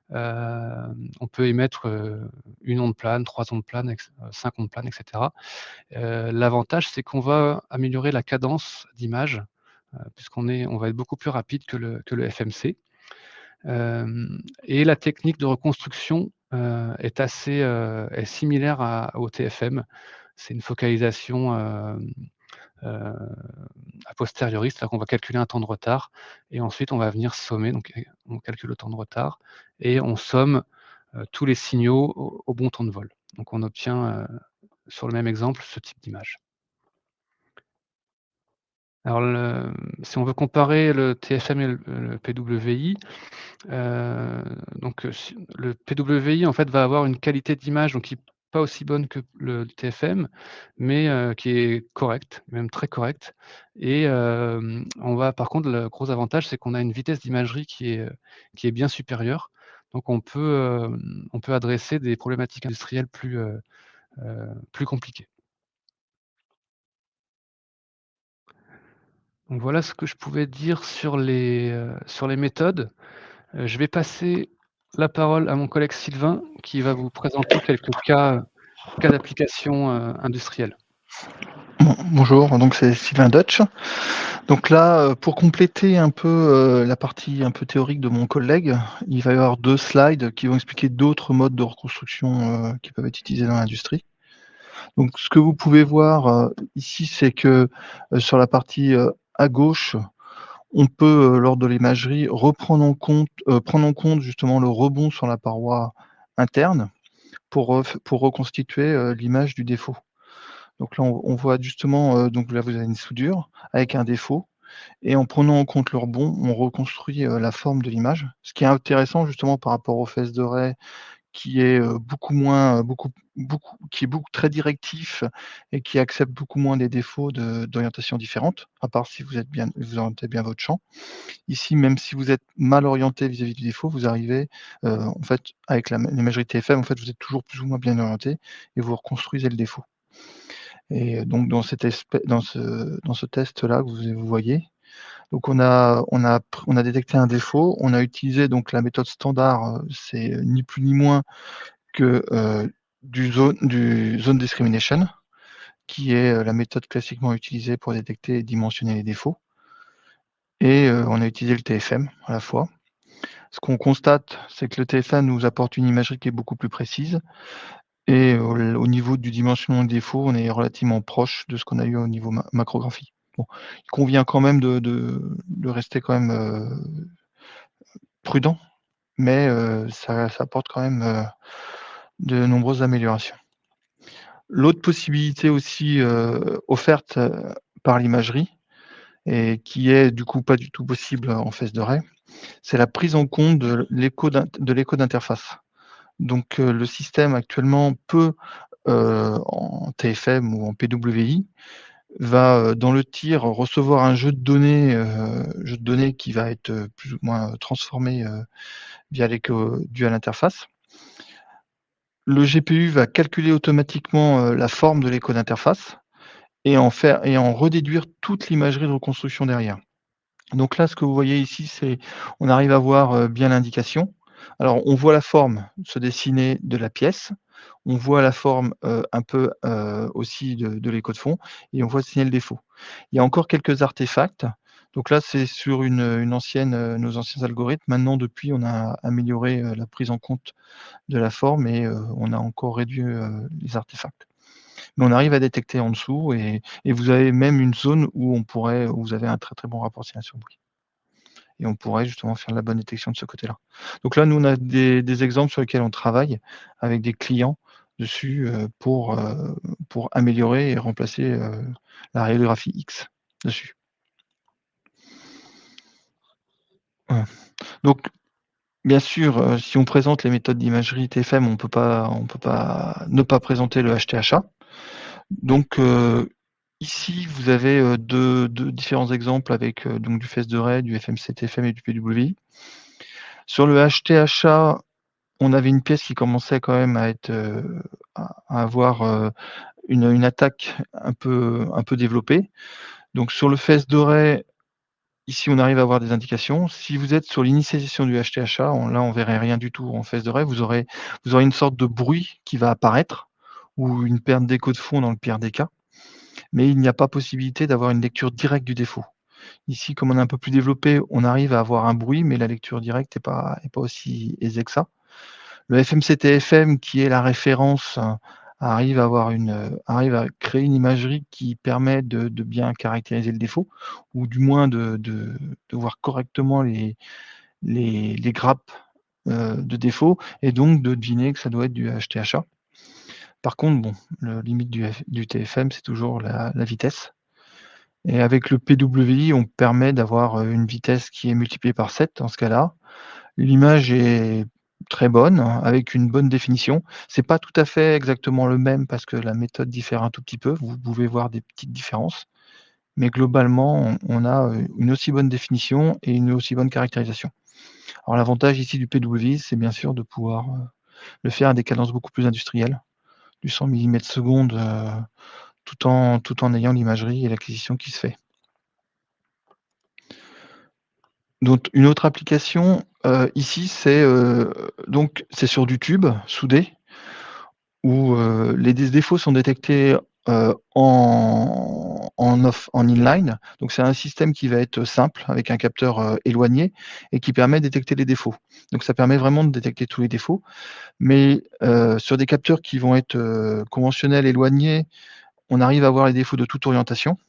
On peut émettre une onde plane, 3 ondes planes, 5 ondes planes, etc. L'avantage, c'est qu'on va améliorer la cadence d'image, on va être beaucoup plus rapide que le FMC. Et la technique de reconstruction est similaire au TFM. C'est une focalisation a posteriori, c'est-à-dire qu'on va calculer un temps de retard et ensuite on va venir sommer, donc on calcule le temps de retard et on somme tous les signaux au bon temps de vol. Donc on obtient sur le même exemple ce type d'image. Alors si on veut comparer le TFM et le PWI, le PWI en fait va avoir une qualité d'image donc qui est pas aussi bonne que le TFM, mais qui est correcte, même très correcte. Et par contre, le gros avantage, c'est qu'on a une vitesse d'imagerie qui est bien supérieure. Donc on peut adresser des problématiques industrielles plus compliquées. Donc voilà ce que je pouvais dire sur les méthodes. Je vais passer la parole à mon collègue Sylvain qui va vous présenter quelques cas d'application industrielle. Bonjour, donc c'est Sylvain Dutch. Donc là, pour compléter un peu la partie un peu théorique de mon collègue, il va y avoir 2 slides qui vont expliquer d'autres modes de reconstruction qui peuvent être utilisés dans l'industrie. Donc ce que vous pouvez voir ici, c'est que sur la partie à gauche, on peut lors de l'imagerie prendre en compte justement le rebond sur la paroi interne pour reconstituer l'image du défaut. Donc là, on voit justement, donc là, vous avez une soudure avec un défaut et en prenant en compte le rebond, on reconstruit la forme de l'image. Ce qui est intéressant justement par rapport aux fesses de raie qui est beaucoup moins, qui est très directif et qui accepte beaucoup moins des défauts d'orientation différentes, à part si vous orientez bien votre champ. Ici, même si vous êtes mal orienté vis-à-vis du défaut, vous arrivez, en fait, avec l'imagerie TFM, en fait, vous êtes toujours plus ou moins bien orienté et vous reconstruisez le défaut. Et donc dans ce test-là que vous voyez, donc on a détecté un défaut, on a utilisé donc la méthode standard, c'est ni plus ni moins que, du zone discrimination, qui est, la méthode classiquement utilisée pour détecter et dimensionner les défauts. Et on a utilisé le TFM à la fois. Ce qu'on constate, c'est que le TFM nous apporte une imagerie qui est beaucoup plus précise. Et au niveau du dimensionnement de défaut, on est relativement proche de ce qu'on a eu au niveau macrographie. Bon, il convient quand même de rester quand même prudent, mais ça apporte quand même de nombreuses améliorations. L'autre possibilité aussi offerte par l'imagerie et qui est du coup pas du tout possible en phase de raie, c'est la prise en compte de l'écho d'interface. Donc le système actuellement peut en TFM ou en PWI, va, dans le tir recevoir un jeu de données qui va être, plus ou moins, transformé, via l'écho dû à l'interface. Le GPU va calculer automatiquement, la forme de l'écho d'interface et en redéduire toute l'imagerie de reconstruction derrière. Donc là, ce que vous voyez ici, c'est on arrive à voir, bien l'indication. Alors on voit la forme se dessiner de la pièce, on voit la forme, un peu, aussi de l'écho de fond et on voit dessiner le défaut. Il y a encore quelques artefacts. Donc là, c'est sur une ancienne, nos anciens algorithmes. Maintenant, depuis, on a amélioré, la prise en compte de la forme et on a encore réduit, les artefacts. Mais on arrive à détecter en dessous et vous avez même une zone où vous avez un très, très bon rapport signation-bruit. Et on pourrait justement faire la bonne détection de ce côté-là. Donc là, nous, on a des exemples sur lesquels on travaille avec des clients dessus, pour améliorer et remplacer, la radiographie X dessus. Voilà. Donc bien sûr, si on présente les méthodes d'imagerie TFM, on peut pas ne pas présenter le HTHA. Donc ici, vous avez, deux différents exemples avec, donc du FES de raie, du FMC-TFM et du PWI. Sur le HTHA, on avait une pièce qui commençait quand même à être, à avoir, une attaque un peu développée. Donc sur le FES de raie, ici, on arrive à avoir des indications. Si vous êtes sur l'initialisation du HTHA, là, on verrait rien du tout en phase de raie. Vous aurez une sorte de bruit qui va apparaître ou une perte d'écho de fond dans le pire des cas, mais il n'y a pas possibilité d'avoir une lecture directe du défaut. Ici, comme on est un peu plus développé, on arrive à avoir un bruit, mais la lecture directe n'est pas aussi aisée que ça. Le FMC-TFM, qui est la référence, arrive à créer une imagerie qui permet de bien caractériser le défaut ou du moins de voir correctement les grappes, de défaut et donc de deviner que ça doit être du HTHA. Par contre, bon, le limite du TFM, c'est toujours la vitesse et avec le PWI, on permet d'avoir, une vitesse qui est multipliée par 7 dans ce cas-là. L'image est très bonne, avec une bonne définition. C'est pas tout à fait exactement le même parce que la méthode diffère un tout petit peu. Vous pouvez voir des petites différences, mais globalement, on a, une aussi bonne définition et une aussi bonne caractérisation. Alors l'avantage ici du PWI, c'est bien sûr de pouvoir le faire à des cadences beaucoup plus industrielles, du 100 mm/s, tout en ayant l'imagerie et l'acquisition qui se fait. Donc une autre application, ici, c'est sur du tube soudé où, les défauts sont détectés, en inline. Donc c'est un système qui va être simple avec un capteur, éloigné et qui permet de détecter les défauts. Donc ça permet vraiment de détecter tous les défauts. Mais, sur des capteurs qui vont être, conventionnels éloignés, on arrive à voir les défauts de toute orientation.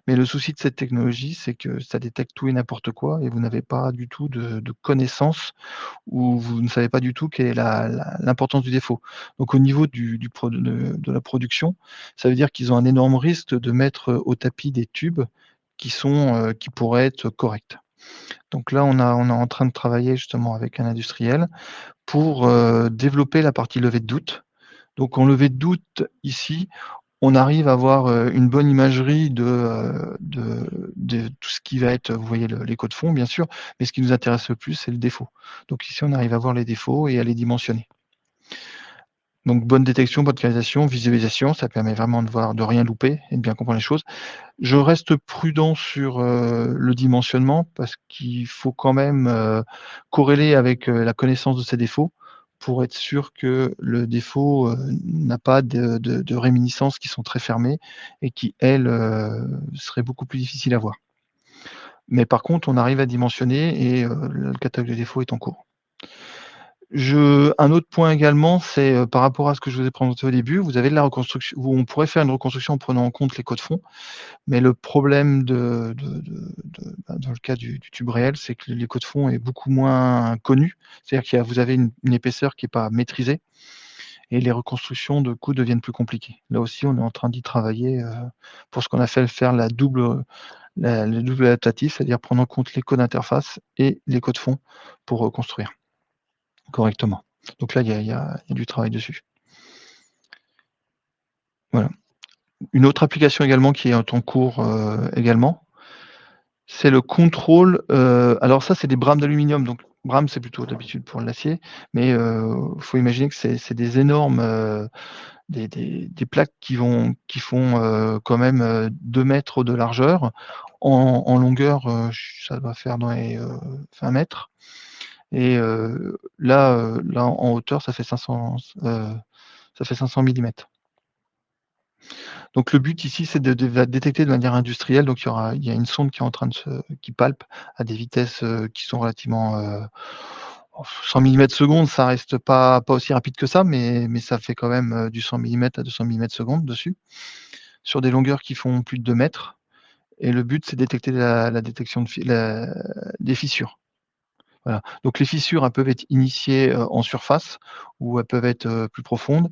Mais le souci de cette technologie, c'est que ça détecte tout et n'importe quoi et vous n'avez pas du tout de connaissances ou vous ne savez pas du tout quelle est l'importance du défaut. Donc au niveau du pro de la production, ça veut dire qu'ils ont un énorme risque de mettre, au tapis des tubes qui pourraient être corrects. Donc là, on est en train de travailler justement avec un industriel pour, développer la partie levée de doute. Donc en levée de doute, ici, on arrive à avoir, une bonne imagerie de tout ce qui va être, vous voyez les codes fonds bien sûr, mais ce qui nous intéresse le plus, c'est le défaut. Donc ici, on arrive à voir les défauts et à les dimensionner. Donc bonne détection, bonne canalisation, visualisation, ça permet vraiment de voir, de rien louper et de bien comprendre les choses. Je reste prudent sur, le dimensionnement parce qu'il faut quand même, corréler avec, la connaissance de ces défauts pour être sûr que le défaut, n'a pas de réminiscences qui sont très fermées et qui, elles, seraient beaucoup plus difficiles à voir. Mais par contre, on arrive à dimensionner et le catalogue des défauts est en cours. Un autre point également, c'est, par rapport à ce que je vous ai présenté au début, vous avez de la reconstruction où on pourrait faire une reconstruction en prenant en compte les codes fonds. Mais le problème dans le cas du tube réel, c'est que l'écho de fond est beaucoup moins connu. C'est-à-dire vous avez une épaisseur qui est pas maîtrisée et les reconstructions de coup deviennent plus compliquées. Là aussi, on est en train d'y travailler, pour ce qu'on a fait faire le double adaptatif, c'est-à-dire prendre en compte l'écho d'interface et l'écho de fond pour reconstruire correctement. Donc là, il y a du travail dessus. Voilà. Une autre application également qui est en cours, également, c'est le contrôle, alors ça, c'est des brames d'aluminium, donc brames, c'est plutôt d'habitude pour l'acier, mais faut imaginer que c'est des énormes, des plaques qui font, quand même, 2 mètres de largeur. En longueur, ça doit faire dans les, 20 mètres et là, en hauteur, ça fait 500 millimètres. Donc le but ici, c'est de détecter de manière industrielle. Donc il y a une sonde qui est en train qui palpe à des vitesses, qui sont relativement, 100 mm/s, ça reste pas aussi rapide que ça, mais ça fait quand même, du 100 mm à 200 mm/s dessus, sur des longueurs qui font plus de 2 mètres et le but, c'est de détecter la détection des fissures. Voilà. Donc les fissures, elles peuvent être initiées, en surface ou elles peuvent être, plus profondes.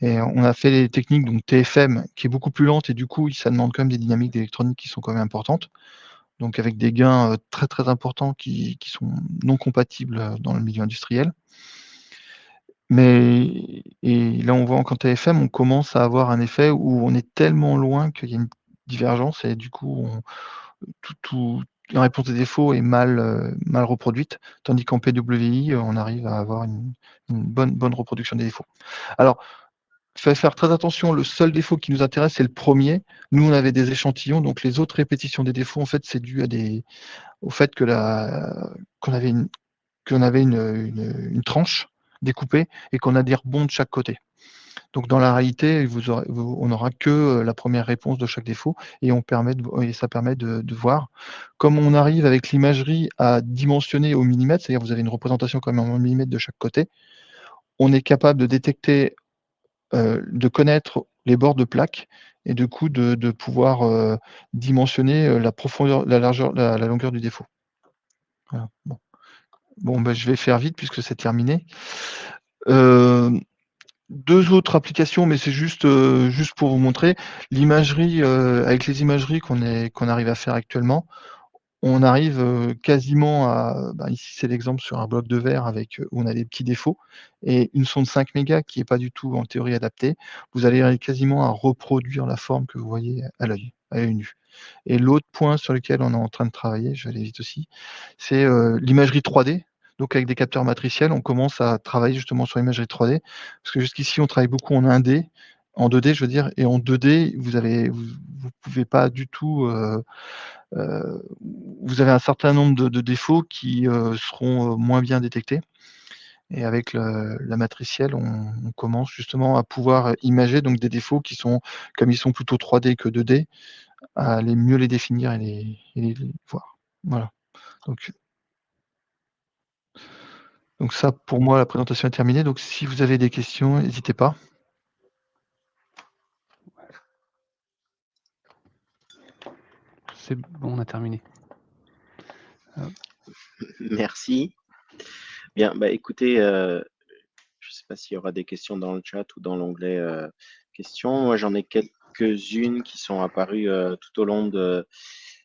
Et on a fait les techniques donc TFM qui est beaucoup plus lente et du coup, ça demande quand même des dynamiques d'électronique qui sont quand même importantes. Donc avec des gains, très, très importants qui sont non compatibles, dans le milieu industriel. Et là, on voit qu'en TFM, on commence à avoir un effet où on est tellement loin qu'il y a une divergence et du coup, tout la réponse des défauts est mal reproduite, tandis qu'en PWI, on arrive à avoir une bonne reproduction des défauts. Alors, faut faire très attention, le seul défaut qui nous intéresse, c'est le premier. Nous, on avait des échantillons, donc les autres répétitions des défauts, en fait, c'est dû au fait qu'on avait une tranche découpée et qu'on a des rebonds de chaque côté. Donc dans la réalité, on n'aura que, la première réponse de chaque défaut et ça permet de voir. Comme on arrive avec l'imagerie à dimensionner au millimètre, c'est-à-dire vous avez une représentation quand même en millimètres de chaque côté, on est capable de détecter, de connaître les bords de plaque et du coup de pouvoir, dimensionner, la profondeur, la largeur, la longueur du défaut. Voilà, bon. Bon, bah, je vais faire vite puisque c'est terminé. 2 autres applications, mais c'est juste pour vous montrer. L'imagerie, avec les imageries qu'on arrive à faire actuellement, on arrive, quasiment ici c'est l'exemple sur un bloc de verre avec, où on a des petits défauts et une sonde 5 mégas qui est pas du tout en théorie adaptée. Vous allez arriver quasiment à reproduire la forme que vous voyez à l'œil à l'œil nu. Et l'autre point sur lequel on est en train de travailler, je vais aller vite aussi, c'est l'imagerie 3D. Donc avec des capteurs matriciels, on commence à travailler justement sur l'imagerie 3D, parce que jusqu'ici, on travaille beaucoup en 1D, en 2D, je veux dire, et en 2D, vous pouvez pas du tout, vous avez un certain nombre de défauts qui seront moins bien détectés. Et avec la matricielle, on commence justement à pouvoir imager donc des défauts qui sont, comme ils sont plutôt 3D que 2D, à mieux les définir et les voir. Voilà. Donc ça, pour moi, la présentation est terminée. Donc si vous avez des questions, n'hésitez pas. C'est bon, on a terminé. Merci. Bien, bah, écoutez, je ne sais pas s'il y aura des questions dans le chat ou dans l'onglet questions. Moi, j'en ai quelques-unes qui sont apparues tout au long de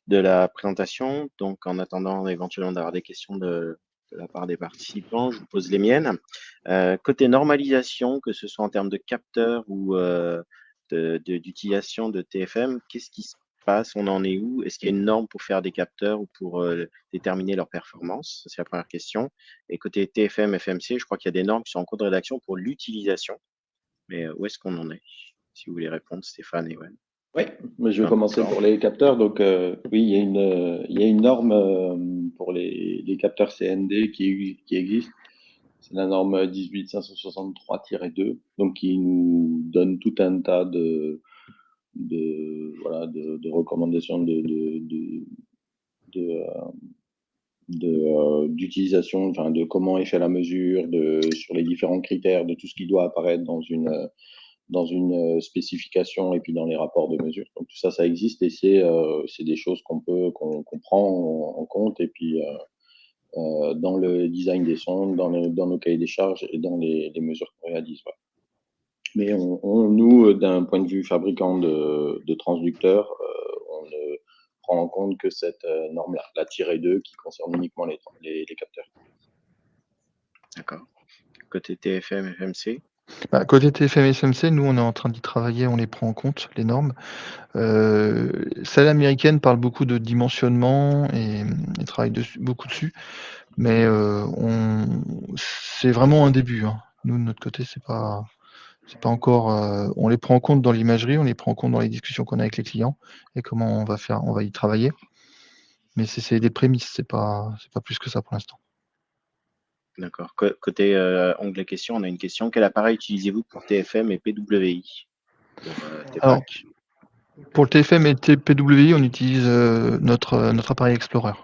la présentation. Donc, en attendant éventuellement d'avoir des questions de la part des participants, je vous pose les miennes. Côté normalisation, que ce soit en termes de capteurs ou d'utilisation de TFM, qu'est-ce qui se passe? On en est où? Est-ce qu'il y a une norme pour faire des capteurs ou pour déterminer leur performance? C'est la première question. Et côté TFM, FMC, je crois qu'il y a des normes qui sont en cours de rédaction pour l'utilisation. Mais où est-ce qu'on en est? Si vous voulez répondre, Stéphane et Ewan. Oui, mais je vais commencer pour les capteurs. Donc, oui, il y a une norme pour les capteurs CND qui existe. C'est la norme 18563-2, donc qui nous donne tout un tas de recommandations d'utilisation, enfin de comment est fait la mesure, sur les différents critères, de tout ce qui doit apparaître dans une spécification et puis dans les rapports de mesure. Donc tout ça, ça existe et c'est des choses qu'on prend en compte et puis dans le design des sondes, dans nos cahiers des charges et dans les mesures qu'on réalise. Ouais. Mais nous, d'un point de vue fabricant de transducteurs, on ne prend en compte que cette norme-là, la -2, qui concerne uniquement les capteurs. D'accord. Côté TFM, FMC? Côté TFM et FMC, nous, on est en train d'y travailler, on les prend en compte, les normes. Celle américaine parle beaucoup de dimensionnement et travaille beaucoup dessus, mais c'est vraiment un début. Hein. Nous, de notre côté, c'est pas encore. On les prend en compte dans l'imagerie, on les prend en compte dans les discussions qu'on a avec les clients et comment on va y travailler. Mais c'est des prémices, c'est pas plus que ça pour l'instant. D'accord. Côté onglet questions, on a une question. Quel appareil utilisez-vous pour TFM et PWI pour TPAC? Alors, pour le TFM et PWI, on utilise notre appareil Explorer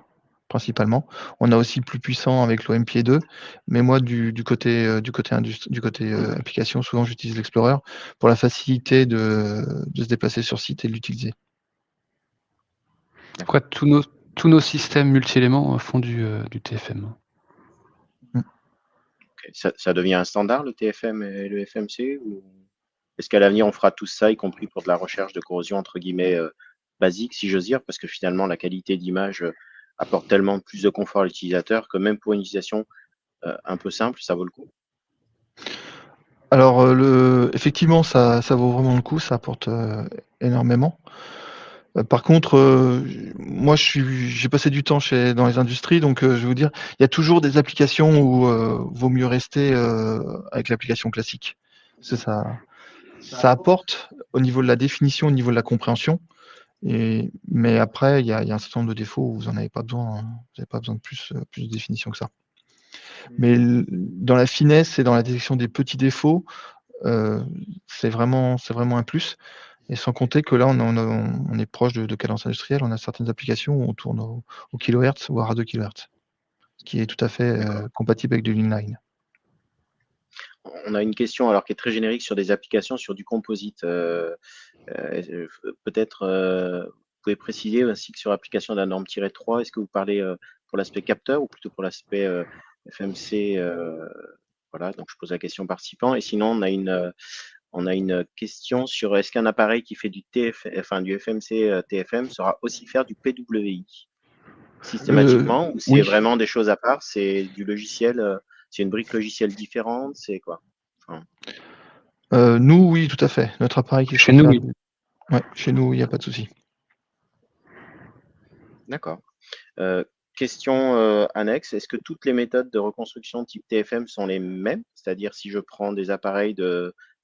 principalement. On a aussi plus puissant avec l'OMP 2, mais moi du côté application, souvent j'utilise l'Explorer pour la facilité de se déplacer sur site et de l'utiliser. Quoi, tous nos systèmes multi-éléments font du TFM. Okay. Ça devient un standard, le TFM et le FMC, ou est-ce qu'à l'avenir on fera tout ça, y compris pour de la recherche de corrosion entre guillemets basique, si j'ose dire, parce que finalement la qualité d'image apporte tellement plus de confort à l'utilisateur que même pour une utilisation un peu simple, ça vaut le coup? Alors effectivement, ça vaut vraiment le coup, ça apporte énormément. Par contre, moi j'ai passé du temps dans les industries, donc je vais vous dire, il y a toujours des applications où vaut mieux rester avec l'application classique. Ça apporte au niveau de la définition, au niveau de la compréhension, mais après il y a un certain nombre de défauts où vous n'avez pas besoin, de plus de définition que ça. Mais dans la finesse et dans la détection des petits défauts, c'est vraiment un plus. Et sans compter que là, on est proche de cadence industrielle. On a certaines applications où on tourne au kilohertz, voire à 2 kHz, ce qui est tout à fait compatible avec du inline. On a une question alors qui est très générique sur des applications sur du composite. Peut-être vous pouvez préciser ainsi que sur l'application de la norme -3, est-ce que vous parlez pour l'aspect capteur ou plutôt pour l'aspect FMC? Voilà, donc je pose la question aux participants. Et sinon, on a une question sur est-ce qu'un appareil qui fait du FMC TFM saura aussi faire du PWI systématiquement, ou c'est Oui. vraiment des choses à part, c'est du logiciel, c'est une brique logicielle différente, c'est quoi? Enfin... Nous, oui, tout à fait. Notre appareil qui est Chez nous, oui. Ouais, chez nous, il n'y a pas de souci. D'accord. Question annexe, est-ce que toutes les méthodes de reconstruction type TFM sont les mêmes? C'est-à-dire si je prends des appareils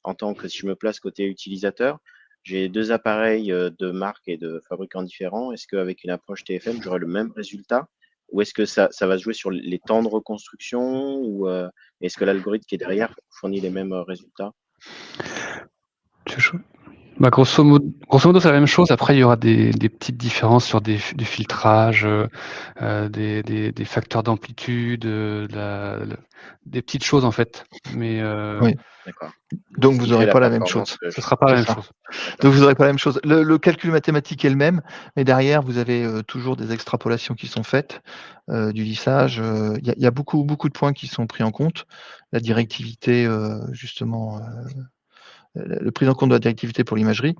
en tant que si je me place côté utilisateur, j'ai deux appareils de marque et de fabricants différents. Est-ce qu'avec une approche TFM, j'aurai le même résultat? Ou est-ce que ça va se jouer sur les temps de reconstruction? Ou est-ce que l'algorithme qui est derrière fournit les mêmes résultats? C'est chaud. Bah, grosso modo, c'est la même chose. Après, il y aura des petites différences sur du filtrage, des facteurs d'amplitude, des petites choses en fait. Mais Oui. D'accord. Donc Ce vous qui n'aurez fait la pas la même performance chose. que ce sera pas la C'est même ça. chose. D'accord. Donc vous n'aurez pas la même chose. Le calcul mathématique est le même, mais derrière, vous avez toujours des extrapolations qui sont faites, du lissage. Il y a beaucoup de points qui sont pris en compte. La directivité, justement, le prise en compte de la directivité pour l'imagerie,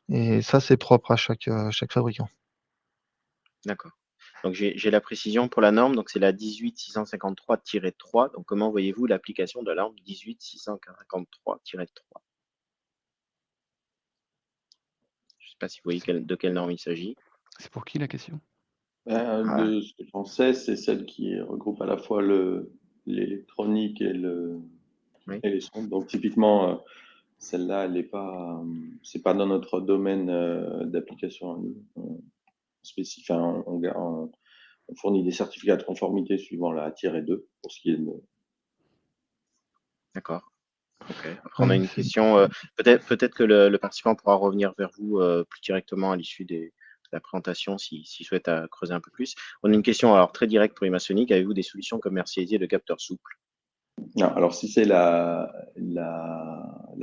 et ça, c'est propre à chaque fabricant. D'accord. Donc j'ai la précision pour la norme, donc c'est la 18653-3. Donc comment voyez-vous l'application de la norme 18653-3? Je ne sais pas si vous voyez de quelle norme il s'agit. C'est pour qui la question? Ah, De ce que j'en sais, c'est celle qui regroupe à la fois l'électronique et oui, les sons. Donc typiquement, celle-là, elle n'est pas, c'est pas dans notre domaine d'application spécifique. Enfin, on fournit des certificats de conformité suivant la -2 pour ce qui est de. d'accord. Ok. Après, on a Oui, une question. Peut-être que le participant pourra revenir vers vous plus directement à l'issue de la présentation s'il souhaite creuser un peu plus. On a une question alors très directe pour Imasonic. Avez-vous des solutions commercialisées de capteurs souples? Non, alors si c'est la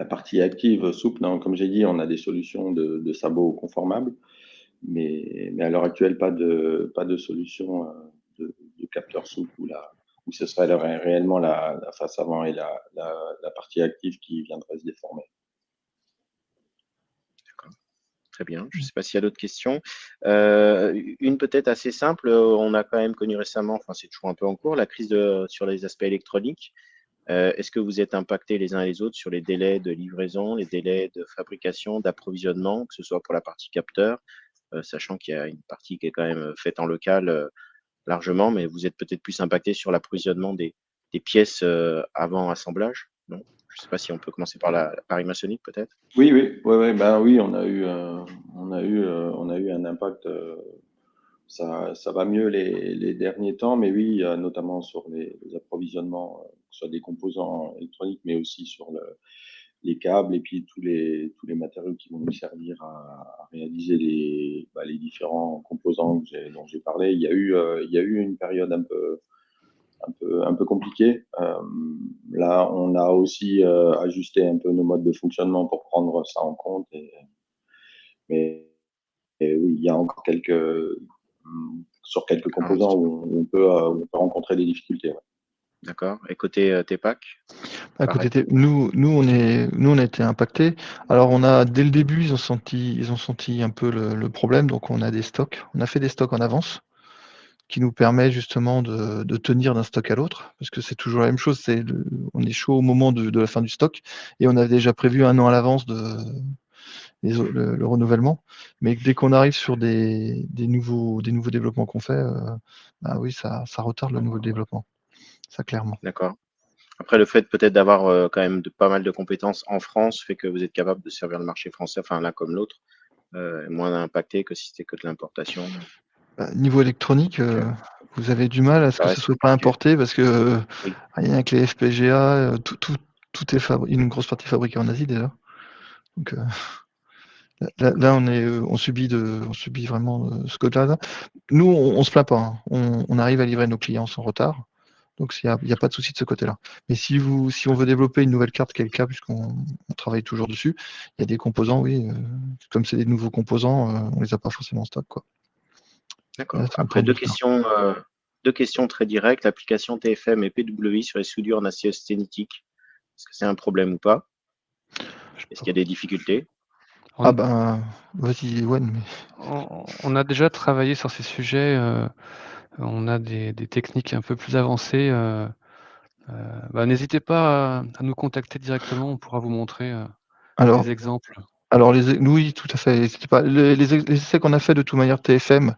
partie active souple, non, comme j'ai dit, on a des solutions de sabots conformables, mais à l'heure actuelle, pas de solution de capteur souple où ce serait réellement la face avant et la partie active qui viendrait se déformer. Très bien. Je ne sais pas s'il y a d'autres questions. Une peut-être assez simple. On a quand même connu récemment, enfin c'est toujours un peu en cours, la crise sur les aspects électroniques. Est-ce que vous êtes impactés les uns et les autres sur les délais de livraison, les délais de fabrication, d'approvisionnement, que ce soit pour la partie capteur, sachant qu'il y a une partie qui est quand même faite en local largement, mais vous êtes peut-être plus impacté sur l'approvisionnement des pièces avant assemblage? Non? Je ne sais pas si on peut commencer par la Paris maçonnique peut-être? Oui, oui, ouais, ouais, ben oui, on a eu un impact. Ça va mieux les derniers temps, mais oui, notamment sur les approvisionnements, que ce soit des composants électroniques, mais aussi sur les câbles et puis tous les matériaux qui vont nous servir à réaliser les différents composants dont j'ai parlé. Il y a eu une période un peu compliquée. Là, on a aussi ajusté un peu nos modes de fonctionnement pour prendre ça en compte. Mais oui, il y a encore sur quelques Ah, un composants petit peu. où on peut rencontrer des difficultés. Ouais. D'accord. Et côté TPAC? À Pareil. côté, nous, on a été impactés. Alors, dès le début, ils ont senti un peu le problème, donc on a des stocks. On a fait des stocks en avance, qui nous permet justement de tenir d'un stock à l'autre, parce que c'est toujours la même chose. On est chaud au moment de la fin du stock, et on a déjà prévu 1 an à l'avance le renouvellement. Mais dès qu'on arrive sur des nouveaux développements qu'on fait, bah oui, ça retarde le nouveau développement. Ça, clairement. D'accord. Après, le fait peut-être d'avoir quand même pas mal de compétences en France fait que vous êtes capable de servir le marché français, enfin l'un comme l'autre, moins impacté que si c'était que de l'importation. Niveau électronique, Donc, vous avez du mal à ce ça que ce reste soit pas compliqué. importé parce que, Oui, rien que les FPGA, tout est une grosse partie fabriquée en Asie déjà. Donc, là, on subit vraiment, ce côté-là. Nous, on se plaint pas, hein. On arrive à livrer nos clients sans retard, donc il y a pas de souci de ce côté-là. Mais si on veut développer une nouvelle carte, qui est le cas puisqu'on travaille toujours dessus, il y a des composants, oui, comme c'est des nouveaux composants, on les a pas forcément en stock, quoi. Là, d'accord. c'est Après, encore deux plus tard. questions très directes. L'application TFM et PWI sur les soudures en acier sténitique, est-ce que c'est un problème ou pas? Est-ce qu'il y a des difficultés? Ah On, ben, vas-y, Ewan, mais on a déjà travaillé sur ces sujets. On a des techniques un peu plus avancées. Bah, n'hésitez pas à nous contacter directement. On pourra vous montrer alors des exemples. Alors, oui, tout à fait. Les essais qu'on a fait de toute manière TFM,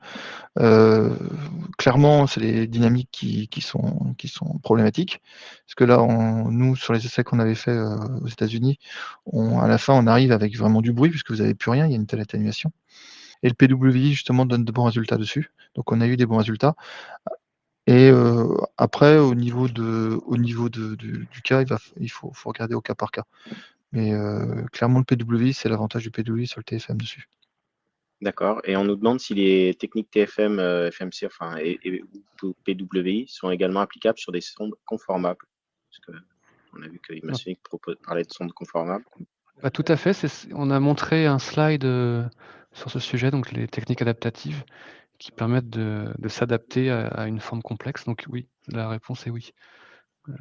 clairement, c'est les dynamiques qui sont problématiques. Parce que là, nous, sur les essais qu'on avait fait aux États-Unis, à la fin, on arrive avec vraiment du bruit, puisque vous n'avez plus rien, il y a une telle atténuation. Et le PWI, justement, donne de bons résultats dessus. Donc, on a eu des bons résultats. Et après, au niveau du cas, il faut regarder au cas par cas. Mais clairement, le PWI, c'est l'avantage du PWI sur le TFM dessus. D'accord. Et on nous demande si les techniques TFM, FMC, enfin, et ou PWI sont également applicables sur des sondes conformables. Parce qu'on a vu que Imasonic parlait de sondes conformables. Bah, tout à fait. On a montré un slide sur ce sujet, donc les techniques adaptatives, qui permettent de s'adapter à une forme complexe. Donc oui, la réponse est oui.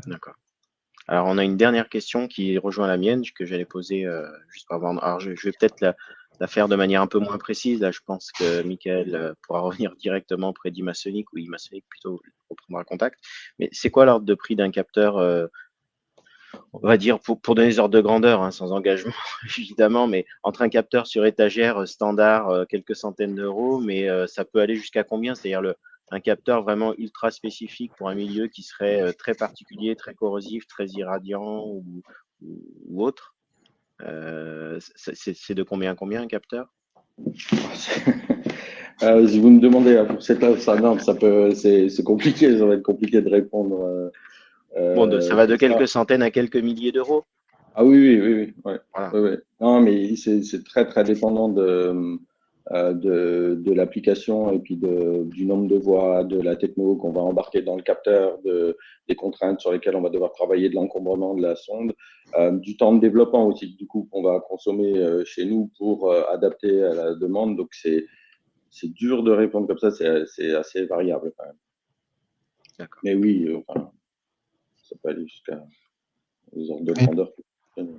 D'accord. Alors, on a une dernière question qui rejoint la mienne, que j'allais poser juste pour avoir. Alors, je vais peut-être la faire de manière un peu moins précise. Là, je pense que Michael pourra revenir directement auprès d'Imasonic, ou Imasonic plutôt reprendra contact. Mais c'est quoi l'ordre de prix d'un capteur on va dire, pour donner des ordres de grandeur, hein, sans engagement, évidemment, mais entre un capteur sur étagère standard, quelques centaines d'euros, mais ça peut aller jusqu'à combien? C'est-à-dire un capteur vraiment ultra spécifique pour un milieu qui serait très particulier, très corrosif, très irradiant ou autre. C'est de combien à combien un capteur? Si vous me demandez pour cette c'est compliqué, ça va être compliqué de répondre. Bon, ça va de quelques centaines à quelques milliers d'euros. Ah oui. Ouais. Voilà. Ouais. Non, mais c'est très très dépendant de l'application et puis du nombre de voies, de la techno qu'on va embarquer dans le capteur, des contraintes sur lesquelles on va devoir travailler, de l'encombrement de la sonde, du temps de développement aussi, du coup, qu'on va consommer chez nous pour adapter à la demande. Donc, c'est dur de répondre comme ça, c'est assez variable quand même. D'accord. Mais oui, ça peut aller jusqu'à des ordres de grandeur.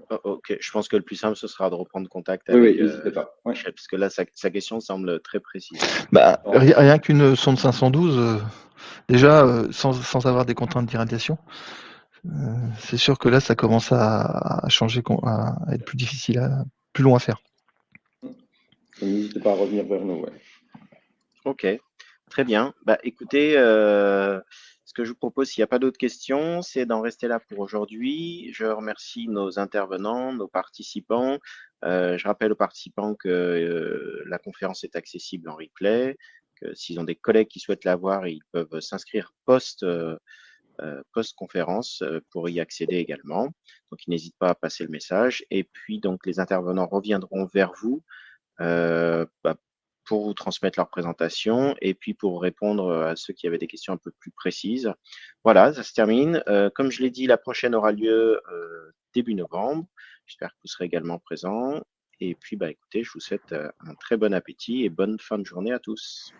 Oh, ok, je pense que le plus simple, ce sera de reprendre contact Oui, avec n'hésitez pas. Ouais. Michel, parce que là, sa question semble très précise. Bah, rien qu'une sonde 512, déjà, sans avoir des contraintes d'irradiation, c'est sûr que là, ça commence à changer, à être plus difficile, plus long à faire. N'hésitez pas à revenir vers nous. Ouais. Ok, très bien. Bah, écoutez, ce que je vous propose, s'il n'y a pas d'autres questions, c'est d'en rester là pour aujourd'hui. Je remercie nos intervenants, nos participants. Je rappelle aux participants que la conférence est accessible en replay, que s'ils ont des collègues qui souhaitent la voir, ils peuvent s'inscrire post-conférence pour y accéder également. Donc, ils n'hésitent pas à passer le message. Et puis, donc, les intervenants reviendront vers vous pour vous transmettre leur présentation et puis pour répondre à ceux qui avaient des questions un peu plus précises. Voilà, ça se termine. Comme je l'ai dit, la prochaine aura lieu début novembre. J'espère que vous serez également présents. Et puis, écoutez, je vous souhaite un très bon appétit et bonne fin de journée à tous.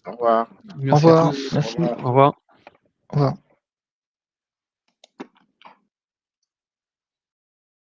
Au revoir. Merci Au revoir. à tous. Merci. Au revoir. Au revoir.